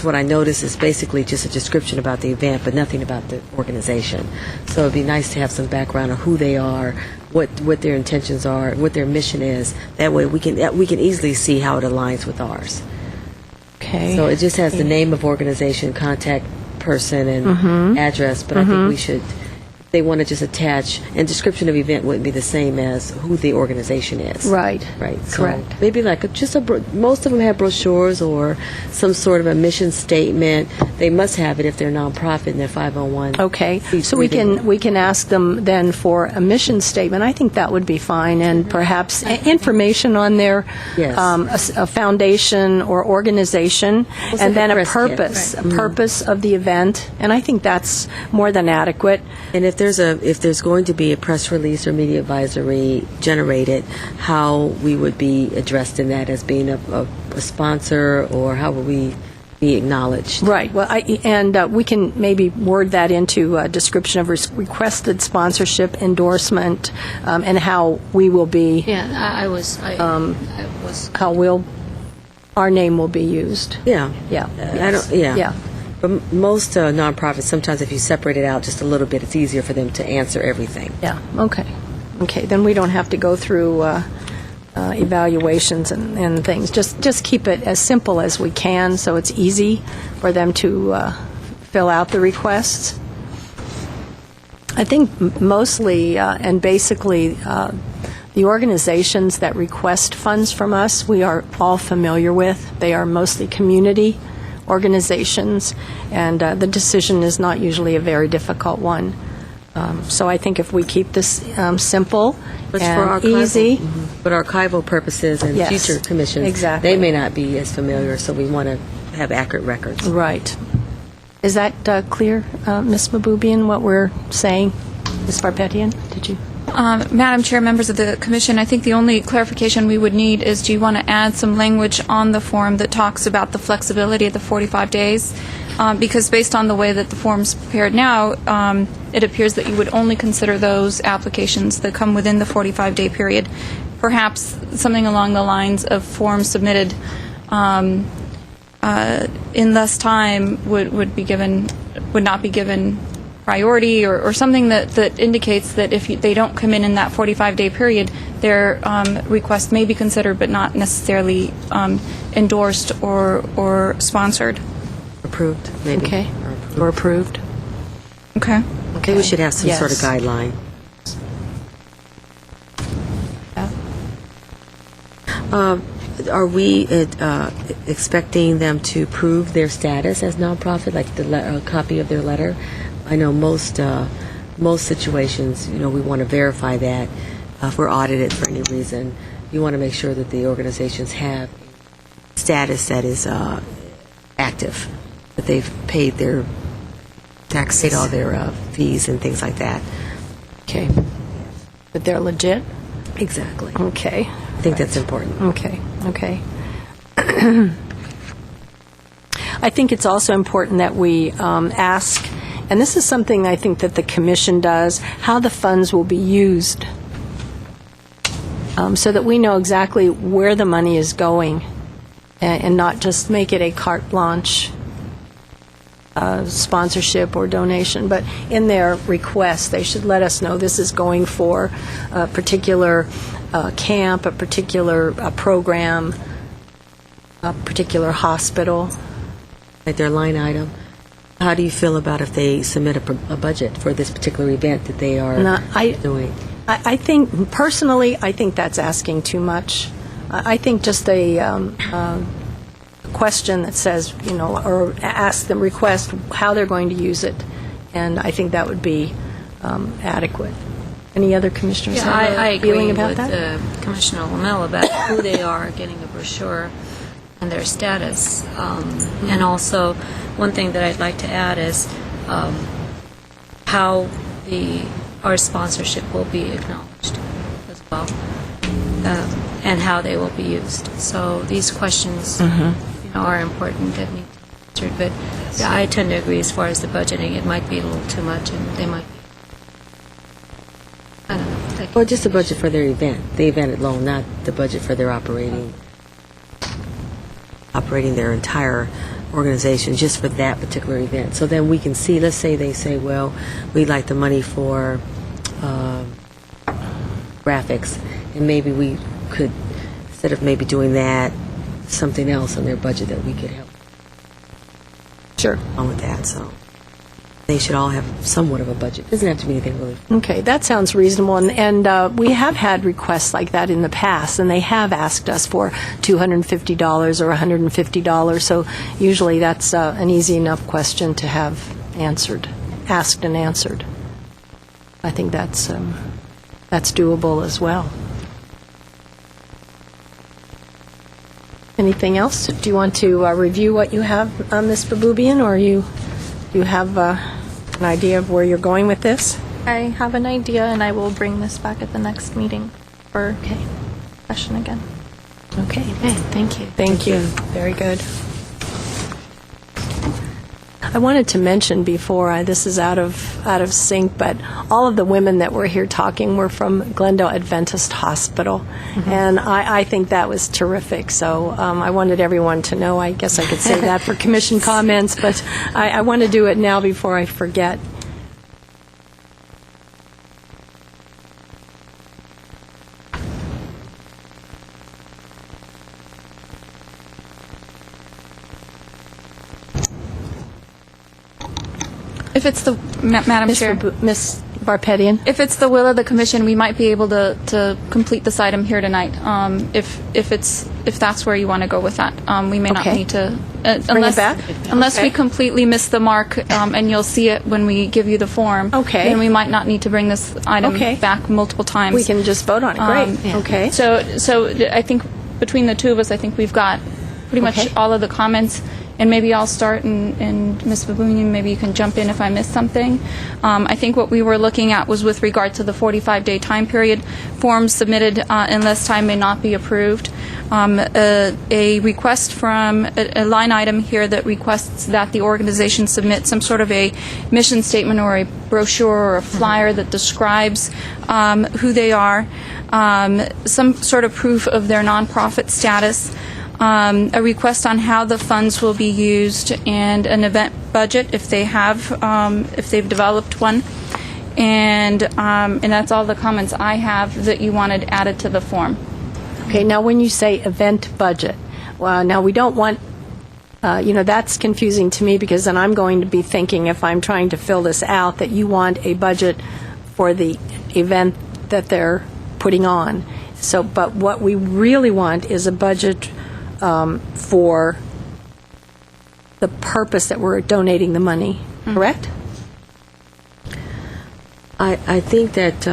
what I noticed is basically just a description about the event, but nothing about the organization. So it'd be nice to have some background on who they are, what their intentions are, what their mission is. That way we can easily see how it aligns with ours. Okay. So it just has the name of organization, contact person and address, but I think we should, they want to just attach, and description of event wouldn't be the same as who the organization is. Right. Right. So Correct. maybe like most of them have brochures or some sort of a mission statement. They must have it if they're nonprofit and they're 501. Okay, so we can ask them then for a mission statement. I think that would be fine, and perhaps information on their Yes. a foundation or organization, Almost and like then a a press kit. purpose, Right. a purpose of the event, and I think that's more than adequate. And if there's going to be a press release or media advisory generated, how we would be addressed in that as being a sponsor, or how would we be acknowledged? Right. Well, we can maybe word that into a description of requested sponsorship, endorsement, and how we will be, Yeah, I was. our name will be used. Yeah. Yeah. I don't. Yeah. Yeah. But most nonprofits, sometimes if you separate it out just a little bit, it's easier for them to answer everything. Yeah, okay. Okay, then we don't have to go through evaluations and things. Just keep it as simple as we can so it's easy for them to fill out the requests. I think mostly and basically the organizations that request funds from us, we are all familiar with. They are mostly community organizations, and the decision is not usually a very difficult one. So I think if we keep this simple But and easy, But archival purposes and Yes, future commissions, exactly. they may not be as familiar, so we want to have accurate records. right. Is that clear, Ms. Mabubian, what we're saying? Ms. Farpetian, did you? Madam Chair, members of the Commission, I think the only clarification we would need is, do you want to add some language on the form that talks about the flexibility of the 45 days? Because based on the way that the form's prepared now, it appears that you would only consider those applications that come within the 45-day period. Perhaps something along the lines of forms submitted in less time would not be given priority, or something that indicates that if they don't come in that 45-day period, their request may be considered but not necessarily endorsed or sponsored. Approved, maybe. Okay. Or approved. Okay. Okay, we should have some sort of Yes. guideline. Are we expecting them to prove their status as nonprofit, like a copy of their letter? I know most situations, we want to verify that. If we're audited for any reason, you want to make sure that the organizations have status that is active, that they've paid their taxes, paid all their fees and things like that. Okay. But they're legit? Exactly. Okay. I think that's important. Okay, okay. I think it's also important that we ask, and this is something I think that the Commission does, how the funds will be used, so that we know exactly where the money is going, and not just make it a carte blanche sponsorship or donation, but in their request, they should let us know this is going for a particular camp, a particular program, a particular hospital. Like their line item. How do you feel about if they submit a budget for this particular event that they are doing? I think, personally, I think that's asking too much. I think just a question that says, or ask them, request how they're going to use it, and I think that would be adequate. Any other commissioners Yeah, have I a agree feeling about with that? Commissioner Lamel about who they are getting a brochure and their status. And also, one thing that I'd like to add is how our sponsorship will be acknowledged as well, and how they will be used. So these questions are important that need to be answered. But yeah, I tend to agree as far as the budgeting. It might be a little too much, and they might be. I don't know. Well, just the budget for their event, the event alone, not the budget for their operating their entire organization just for that particular event. So then we can see, let's say they say, well, we'd like the money for graphics, and maybe we could, instead of maybe doing that, something else on their budget that we could help Sure. on with that. So they should all have somewhat of a budget. It doesn't have to be anything really. Okay, that sounds reasonable, and we have had requests like that in the past, and they have asked us for $250 or $150, so usually that's an easy enough question to have asked and answered. I think that's doable as well. Anything else? Do you want to review what you have, Ms. Baboubian, or you have an idea of where you're going with this? I have an idea, and I will bring this back at the next meeting for session again. Okay, thank you. Thank you. Very good. I wanted to mention before, this is out of sync, but all of the women that were here talking were from Glendale Adventist Hospital, and I think that was terrific. So I wanted everyone to know. I guess I could say that for commission comments, but I want to do it now before I forget. If it's the, Madam Chair, Ms. Barpetian? if it's the will of the commission, we might be able to complete this item here tonight. If that's where you want to go with that, we may not Okay. need to. Bring it back? Unless we Okay. completely miss the mark, and you'll see it when we give you the form. Okay. Then we might not need to bring this item Okay. back multiple times. We can just vote on it. Great. Okay. So I think between the two of us, I think we've got pretty much Okay. all of the comments. And maybe I'll start, and Ms. Baboumian, maybe you can jump in if I miss something. I think what we were looking at was with regard to the 45-day time period. Forms submitted in less time may not be approved. A request from a line item here that requests that the organization submit some sort of a mission statement or a brochure or a flyer that describes who they are, some sort of proof of their nonprofit status, a request on how the funds will be used, and an event budget if they have, if they've developed one, and that's all the comments I have that you wanted added to the form. Okay, now when you say event budget, now we don't want, that's confusing to me, because then I'm going to be thinking, if I'm trying to fill this out, that you want a budget for the event that they're putting on. So, but what we really want is a budget for the purpose that we're donating the money, correct? I think that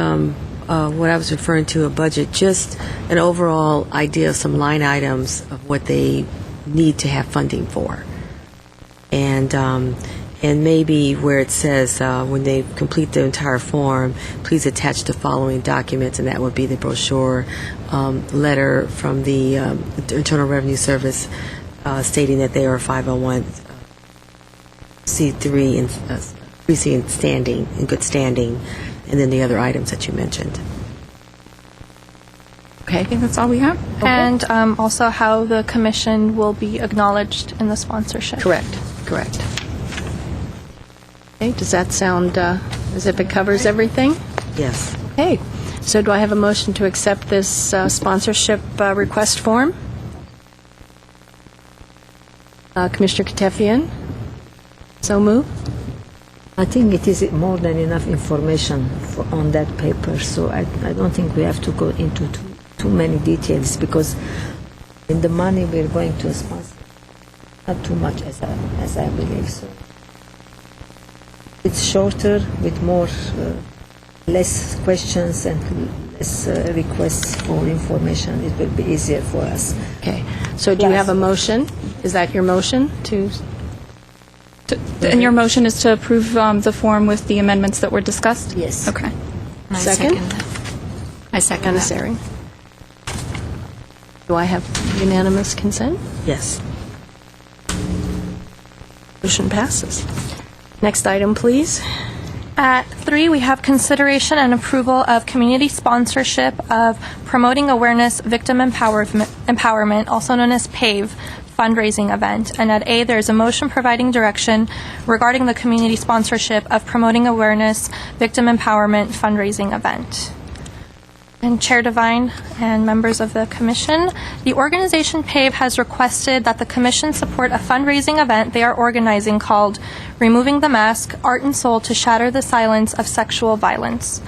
what I was referring to, a budget, just an overall idea of some line items of what they need to have funding for. And maybe where it says when they complete the entire form, please attach the following documents, and that would be the brochure, letter from the Internal Revenue Service stating that they are 501c3 in good standing, and then the other items that you mentioned. Okay, I think that's all we have. And also how the commission will be acknowledged in the sponsorship. Correct. Okay, does that sound as if it covers everything? Yes. Okay, so do I have a motion to accept this sponsorship request form? Commissioner Katefian? So move. I think it is more than enough information on that paper, so I don't think we have to go into too many details, because in the money we're going to sponsor, not too much as I believe. So it's shorter with less questions and less requests for information. It will be easier for us. Okay, so do you have a motion? Is that your motion to? And your motion is to approve the form with the amendments that were discussed? Yes. Okay. Second? I second that. Sari. Do I have unanimous consent? Yes. Motion passes. Next item, please. At 3, we have consideration and approval of community sponsorship of Promoting Awareness Victim Empowerment, also known as PAVE, fundraising event. And at A, there's a motion providing direction regarding the community sponsorship of Promoting Awareness Victim Empowerment fundraising event. and Chair Devine and members of the Commission. The organization PAVE has requested that the Commission support a fundraising event they are organizing called Removing the Mask, Art and Soul to Shatter the Silence of Sexual Violence.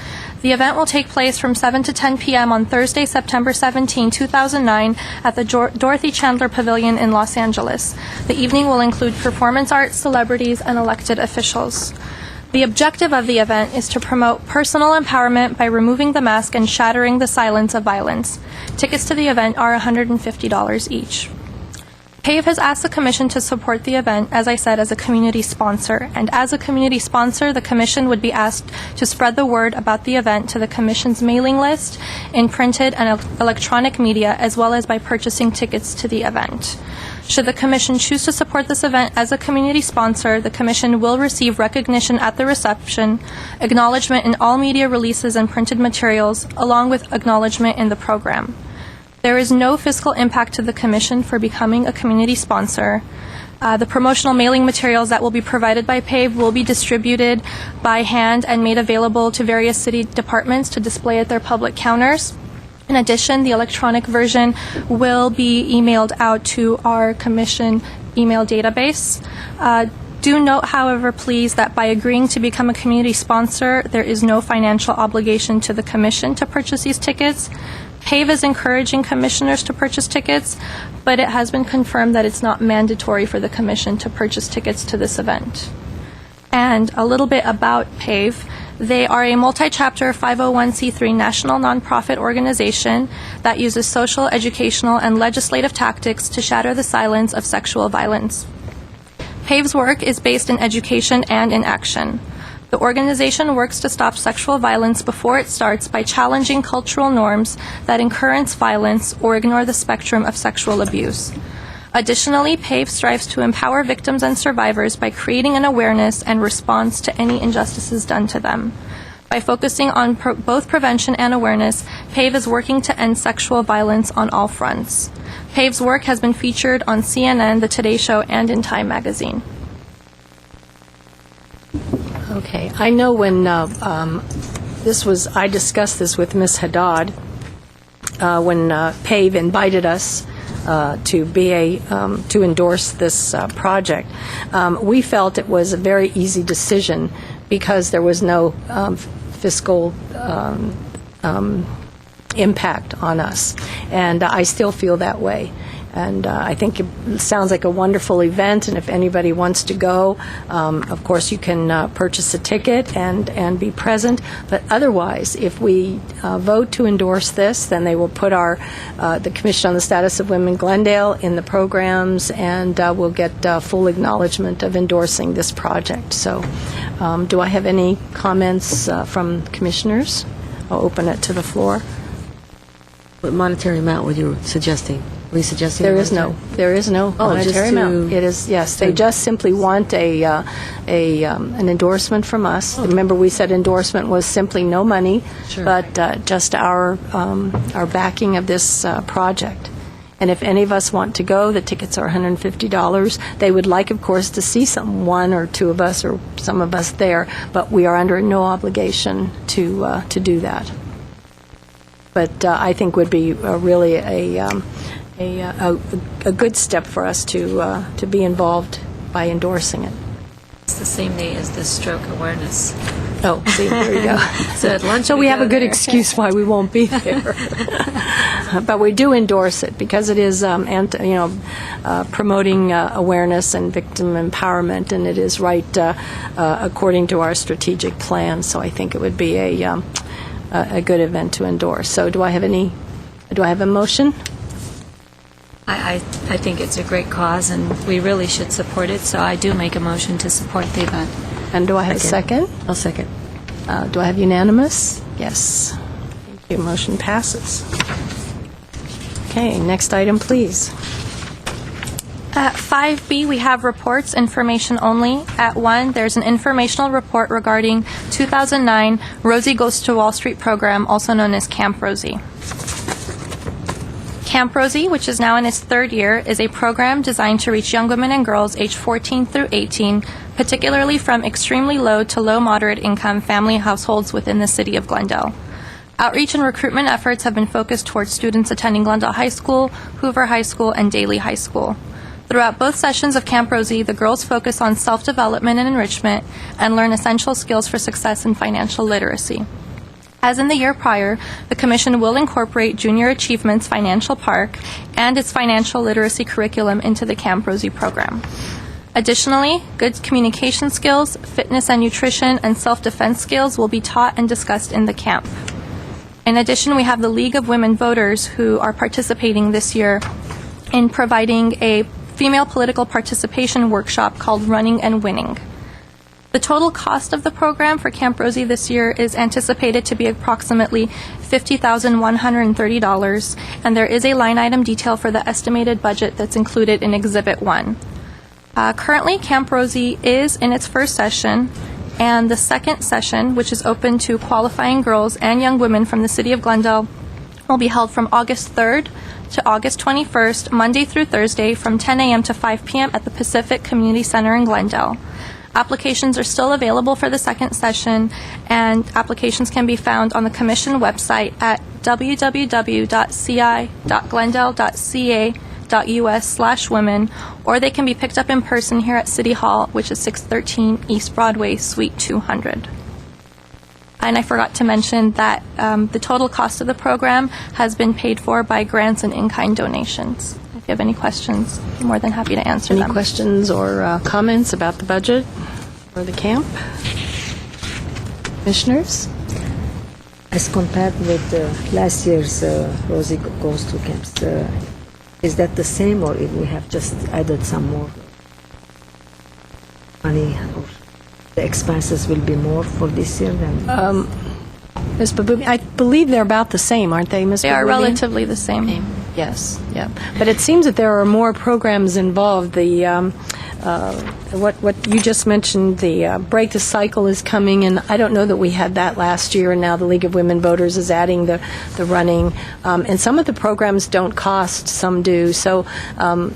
The event will take place from 7 to 10 p.m. on Thursday, September 17, 2009 at the Dorothy Chandler Pavilion in Los Angeles. The evening will include performance art, celebrities, and elected officials. The objective of the event is to promote personal empowerment by removing the mask and shattering the silence of violence. Tickets to the event are $150 each. PAVE has asked the Commission to support the event, as I said, as a community sponsor. And as a community sponsor, the Commission would be asked to spread the word about the event to the Commission's mailing list in printed and electronic media, as well as by purchasing tickets to the event. Should the Commission choose to support this event as a community sponsor, the Commission will receive recognition at the reception, acknowledgement in all media releases and printed materials, along with acknowledgement in the program. There is no fiscal impact to the Commission for becoming a community sponsor. The promotional mailing materials that will be provided by PAVE will be distributed by hand and made available to various city departments to display at their public counters. In addition, the electronic version will be emailed out to our Commission email database. Do note, however, please, that by agreeing to become a community sponsor, there is no financial obligation to the Commission to purchase these tickets. PAVE is encouraging commissioners to purchase tickets, but it has been confirmed that it's not mandatory for the Commission to purchase tickets to this event. And a little bit about PAVE. They are a multi-chapter 501c3 national nonprofit organization that uses social, educational, and legislative tactics to shatter the silence of sexual violence. PAVE's work is based in education and in action. The organization works to stop sexual violence before it starts by challenging cultural norms that encourage violence or ignore the spectrum of sexual abuse. Additionally, PAVE strives to empower victims and survivors by creating an awareness and response to any injustices done to them. By focusing on both prevention and awareness, PAVE is working to end sexual violence on all fronts. PAVE's work has been featured on CNN, The Today Show, and in Time magazine. Okay, I know when I discussed this with Ms. Haddad when PAVE invited us to endorse this project. We felt it was a very easy decision because there was no fiscal impact on us, and I still feel that way. And I think it sounds like a wonderful event, and if anybody wants to go, of course you can purchase a ticket and be present. But otherwise, if we vote to endorse this, then they will put the Commission on the Status of Women Glendale in the programs, and we'll get full acknowledgement of endorsing this project. So do I have any comments from commissioners? I'll open it to the floor. What monetary amount were you suggesting? Were you suggesting There is no monetary amount. It is, yes, they just simply want an endorsement from us. Remember, we said endorsement was simply no money, Sure. but just our backing of this project. And if any of us want to go, the tickets are $150. They would like, of course, to see one or two of us or some of us there, but we are under no obligation to do that. But I think would be really a good step for us to be involved by endorsing it. It's the same day as the stroke awareness. Oh, see, there you go. So at lunch So we have go a good there. excuse why we won't be there. But we do endorse it because it is, promoting awareness and victim empowerment, and it is right according to our strategic plan. So I think it would be a good event to endorse. So do I have a motion? I think it's a great cause, and we really should support it, so I do make a motion to support the event. And do I have a second? I'll second. Do I have unanimous? Yes. Thank you. Motion passes. Okay, next item, please. At 5B, we have reports, information only. At 1, there's an informational report regarding 2009 Rosie Goes to Wall Street program, also known as Camp Rosie. Camp Rosie, which is now in its third year, is a program designed to reach young women and girls aged 14 through 18, particularly from extremely low to low moderate income family households within the city of Glendale. Outreach and recruitment efforts have been focused towards students attending Glendale High School, Hoover High School, and Daly High School. Throughout both sessions of Camp Rosie, the girls focus on self-development and enrichment and learn essential skills for success in financial literacy. As in the year prior, the Commission will incorporate Junior Achievement's Financial Park and its financial literacy curriculum into the Camp Rosie program. Additionally, good communication skills, fitness and nutrition, and self-defense skills will be taught and discussed in the camp. In addition, we have the League of Women Voters who are participating this year in providing a female political participation workshop called Running and Winning. The total cost of the program for Camp Rosie this year is anticipated to be approximately $50,130, and there is a line item detail for the estimated budget that's included in Exhibit 1. Currently, Camp Rosie is in its first session, and the second session, which is open to qualifying girls and young women from the City of Glendale, will be held from August 3rd to August 21st, Monday through Thursday, from 10 a.m. to 5 p.m. at the Pacific Community Center in Glendale. Applications are still available for the second session, and applications can be found on the Commission website at www.ci.glendale.ca.us/women, or they can be picked up in person here at City Hall, which is 613 East Broadway, Suite 200. And I forgot to mention that the total cost of the program has been paid for by grants and in-kind donations. If you have any questions, I'm more than happy to answer them. Any questions or comments about the budget or the camp? Commissioners? As compared with last year's Rosie Goes to Camps, is that the same, or if we have just added some more money, or the expenses will be more for this year than? Ms. Baboubi, I believe they're about the same, aren't they, Ms. Baboubi? They are relatively the same. Yes, yeah. But it seems that there are more programs involved. The what you just mentioned, the Break the Cycle is coming, and I don't know that we had that last year, and now the League of Women Voters is adding the running. And some of the programs don't cost, some do, so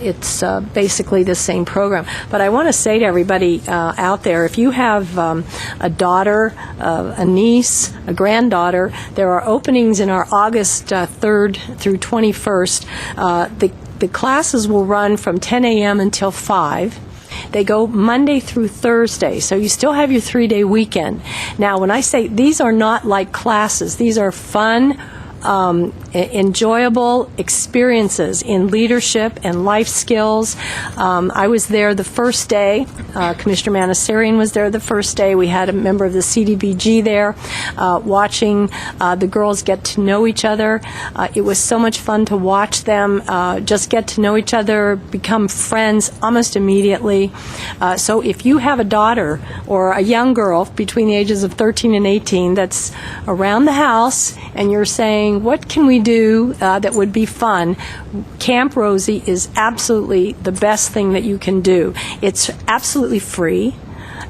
it's basically the same program. But I want to say to everybody out there, if you have a daughter, a niece, a granddaughter, there are openings in our August 3rd through 21st. The classes will run from 10 a.m. until 5. They go Monday through Thursday, so you still have your 3-day weekend. Now, when I say these are not like classes, these are fun, enjoyable experiences in leadership and life skills. I was there the first day. Commissioner Manasarian was there the first day. We had a member of the CDBG there watching the girls get to know each other. It was so much fun to watch them just get to know each other, become friends almost immediately. So if you have a daughter or a young girl between the ages of 13 and 18 that's around the house and you're saying, what can we do that would be fun? Camp Rosie is absolutely the best thing that you can do. It's absolutely free.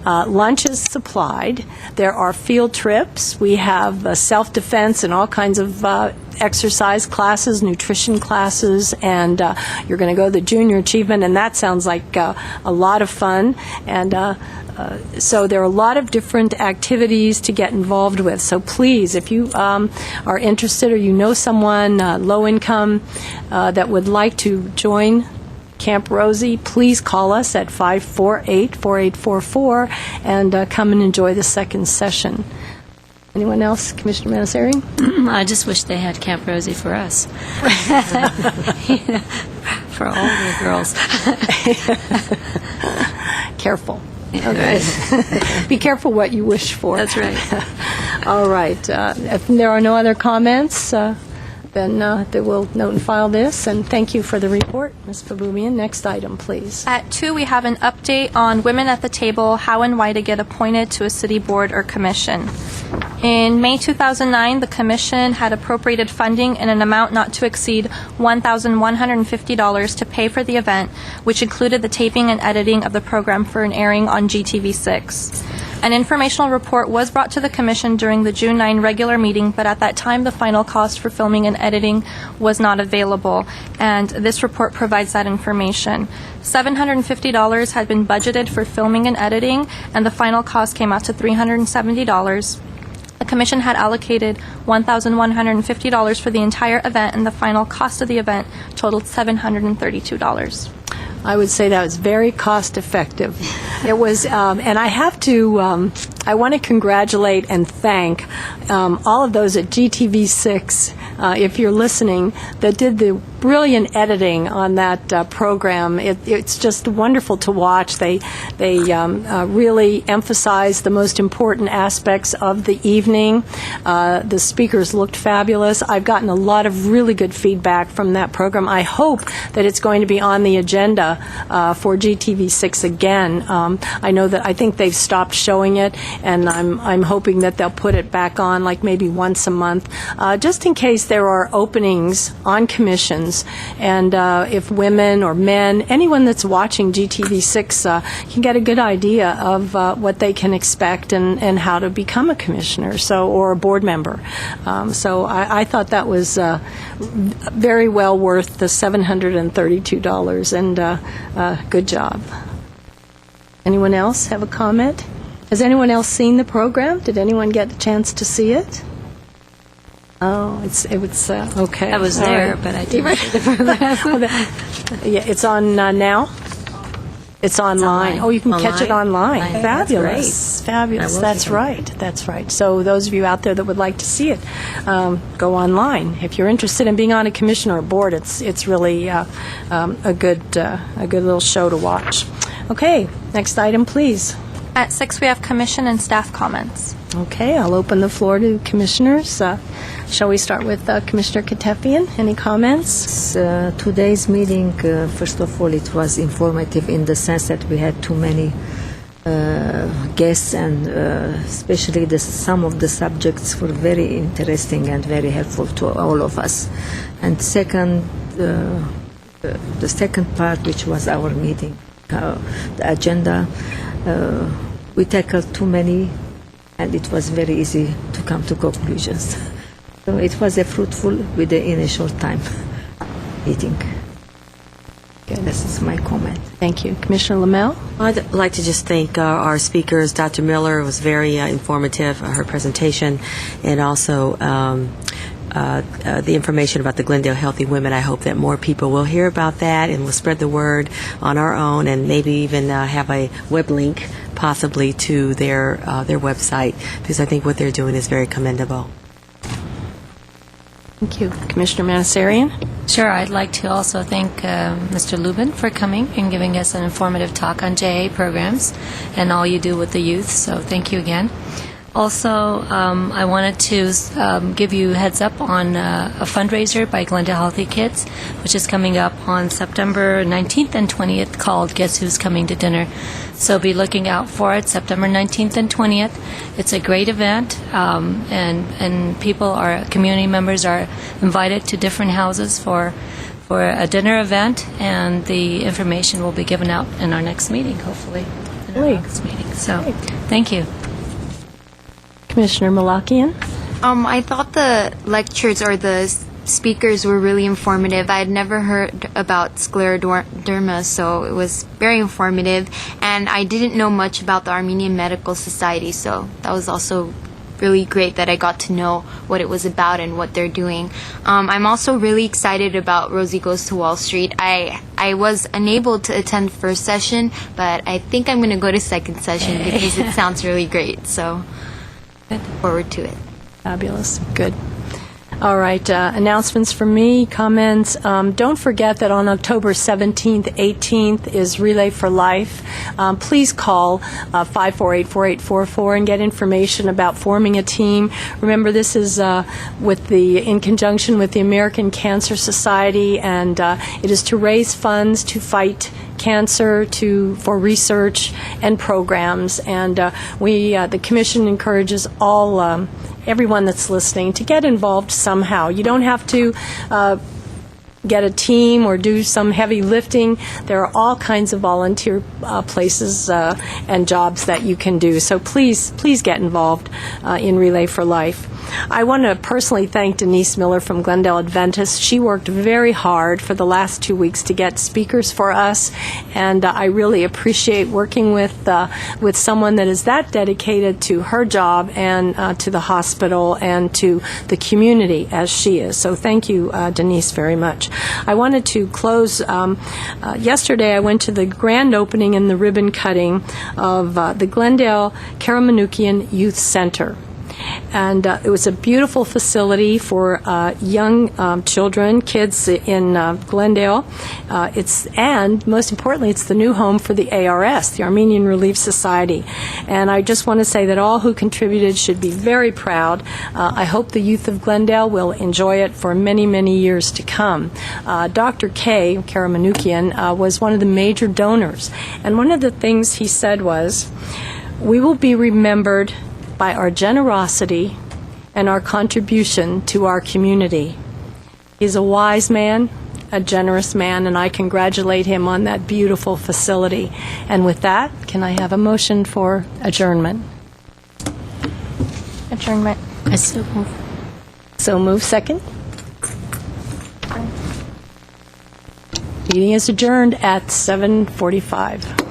Lunch is supplied. There are field trips. We have self-defense and all kinds of exercise classes, nutrition classes, and you're going to go to the Junior Achievement, and that sounds like a lot of fun. And so there are a lot of different activities to get involved with. So please, if you are interested or you know someone low income that would like to join Camp Rosie, please call us at 548-4844 and come and enjoy the second session. Anyone else? Commissioner Manasarian? I just wish they had Camp Rosie for us. For all the girls. Careful. Okay. Be careful what you wish for. That's right. All right. If there are no other comments, then they will note and file this. And thank you for the report, Ms. Baboumian. Next item, please. At 2, we have an update on Women at the Table, how and why to get appointed to a city board or commission. In May 2009, the commission had appropriated funding in an amount not to exceed $1,150 to pay for the event, which included the taping and editing of the program for an airing on GTV6. An informational report was brought to the commission during the June 9 regular meeting, but at that time the final cost for filming and editing was not available, and this report provides that information. $750 had been budgeted for filming and editing, and the final cost came out to $370. The Commission had allocated $1,150 for the entire event, and the final cost of the event totaled $732. I would say that was very cost effective. It was, and I have to, I want to congratulate and thank all of those at GTV6, if you're listening, that did the brilliant editing on that program. It's just wonderful to watch. They really emphasize the most important aspects of the evening. The speakers looked fabulous. I've gotten a lot of really good feedback from that program. I hope that it's going to be on the agenda for GTV6 again. I think they've stopped showing it, and I'm hoping that they'll put it back on like maybe once a month, just in case there are openings on commissions. And if women or men, anyone that's watching GTV6 can get a good idea of what they can expect and how to become a commissioner, or a board member. So I thought that was very well worth the $732, and good job. Anyone else have a comment? Has anyone else seen the program? Did anyone get a chance to see it? Oh, it was okay. I was All there, right. but I didn't see the program. Yeah, it's on now. It's online. Oh, you can catch it online. Online. Fabulous. Fabulous. That's right. That's right. So those of you out there that would like to see it, go online. If you're interested in being on a commission or a board, it's really a good little show to watch. Okay, next item, please. At 6, we have commission and staff comments. Okay, I'll open the floor to commissioners. Shall we start with Commissioner Katefian? Any comments? Today's meeting, first of all, it was informative in the sense that we had too many guests, and especially some of the subjects were very interesting and very helpful to all of us. And second, the second part, which was our meeting, the agenda, we tackled too many, and it was very easy to come to conclusions. So it was a fruitful in a short time meeting. Okay, this is my comment. Thank you. Commissioner Lamel? I'd like to just thank our speakers. Dr. Miller was very informative, her presentation, and also the information about the Glendale Healthy Women. I hope that more people will hear about that and will spread the word on our own, and maybe even have a web link possibly to their website, because I think what they're doing is very commendable. Thank you. Commissioner Manasarian? Sure, I'd like to also thank Mr. Lubin for coming and giving us an informative talk on JA programs and all you do with the youth, so thank you again. Also, I wanted to give you a heads up on a fundraiser by Glendale Healthy Kids, which is coming up on September 19th and 20th, called Guess Who's Coming to Dinner. So be looking out for it, September 19th and 20th. It's a great event, and community members are invited to different houses for a dinner event, and the information will be given out in our next meeting, hopefully, in our August meeting. So, thank you. Commissioner Malakian? I thought the lectures or the speakers were really informative. I had never heard about scleroderma, so it was very informative. And I didn't know much about the Armenian Medical Society, so that was also really great that I got to know what it was about and what they're doing. I'm also really excited about Rosie Goes to Wall Street. I was unable to attend first session, but I think I'm going to go to second session because it sounds really great. So forward to it. Fabulous. Good. All right. Announcements from me, comments. Don't forget that on October 17th, 18th is Relay for Life. Please call 548-4844 and get information about forming a team. Remember, this is in conjunction with the American Cancer Society, and it is to raise funds to fight cancer, for research and programs. And the Commission encourages everyone that's listening to get involved somehow. You don't have to get a team or do some heavy lifting. There are all kinds of volunteer places and jobs that you can do. So please get involved in Relay for Life. I want to personally thank Denise Miller from Glendale Adventist. She worked very hard for the last 2 weeks to get speakers for us, and I really appreciate working with someone that is that dedicated to her job and to the hospital and to the community as she is. So thank you, Denise, very much. I wanted to close. Yesterday, I went to the grand opening and the ribbon cutting of the Glendale Karamanukian Youth Center. And it was a beautiful facility for young children, kids in Glendale. And most importantly, it's the new home for the ARS, the Armenian Relief Society. And I just want to say that all who contributed should be very proud. I hope the youth of Glendale will enjoy it for many, many years to come. Dr. K. Karamanukian was one of the major donors. And one of the things he said was, "We will be remembered by our generosity and our contribution to our community." He's a wise man, a generous man, and I congratulate him on that beautiful facility. And with that, can I have a motion for adjournment? Adjournment. I so move. So move, second. Meeting is adjourned at 7:45.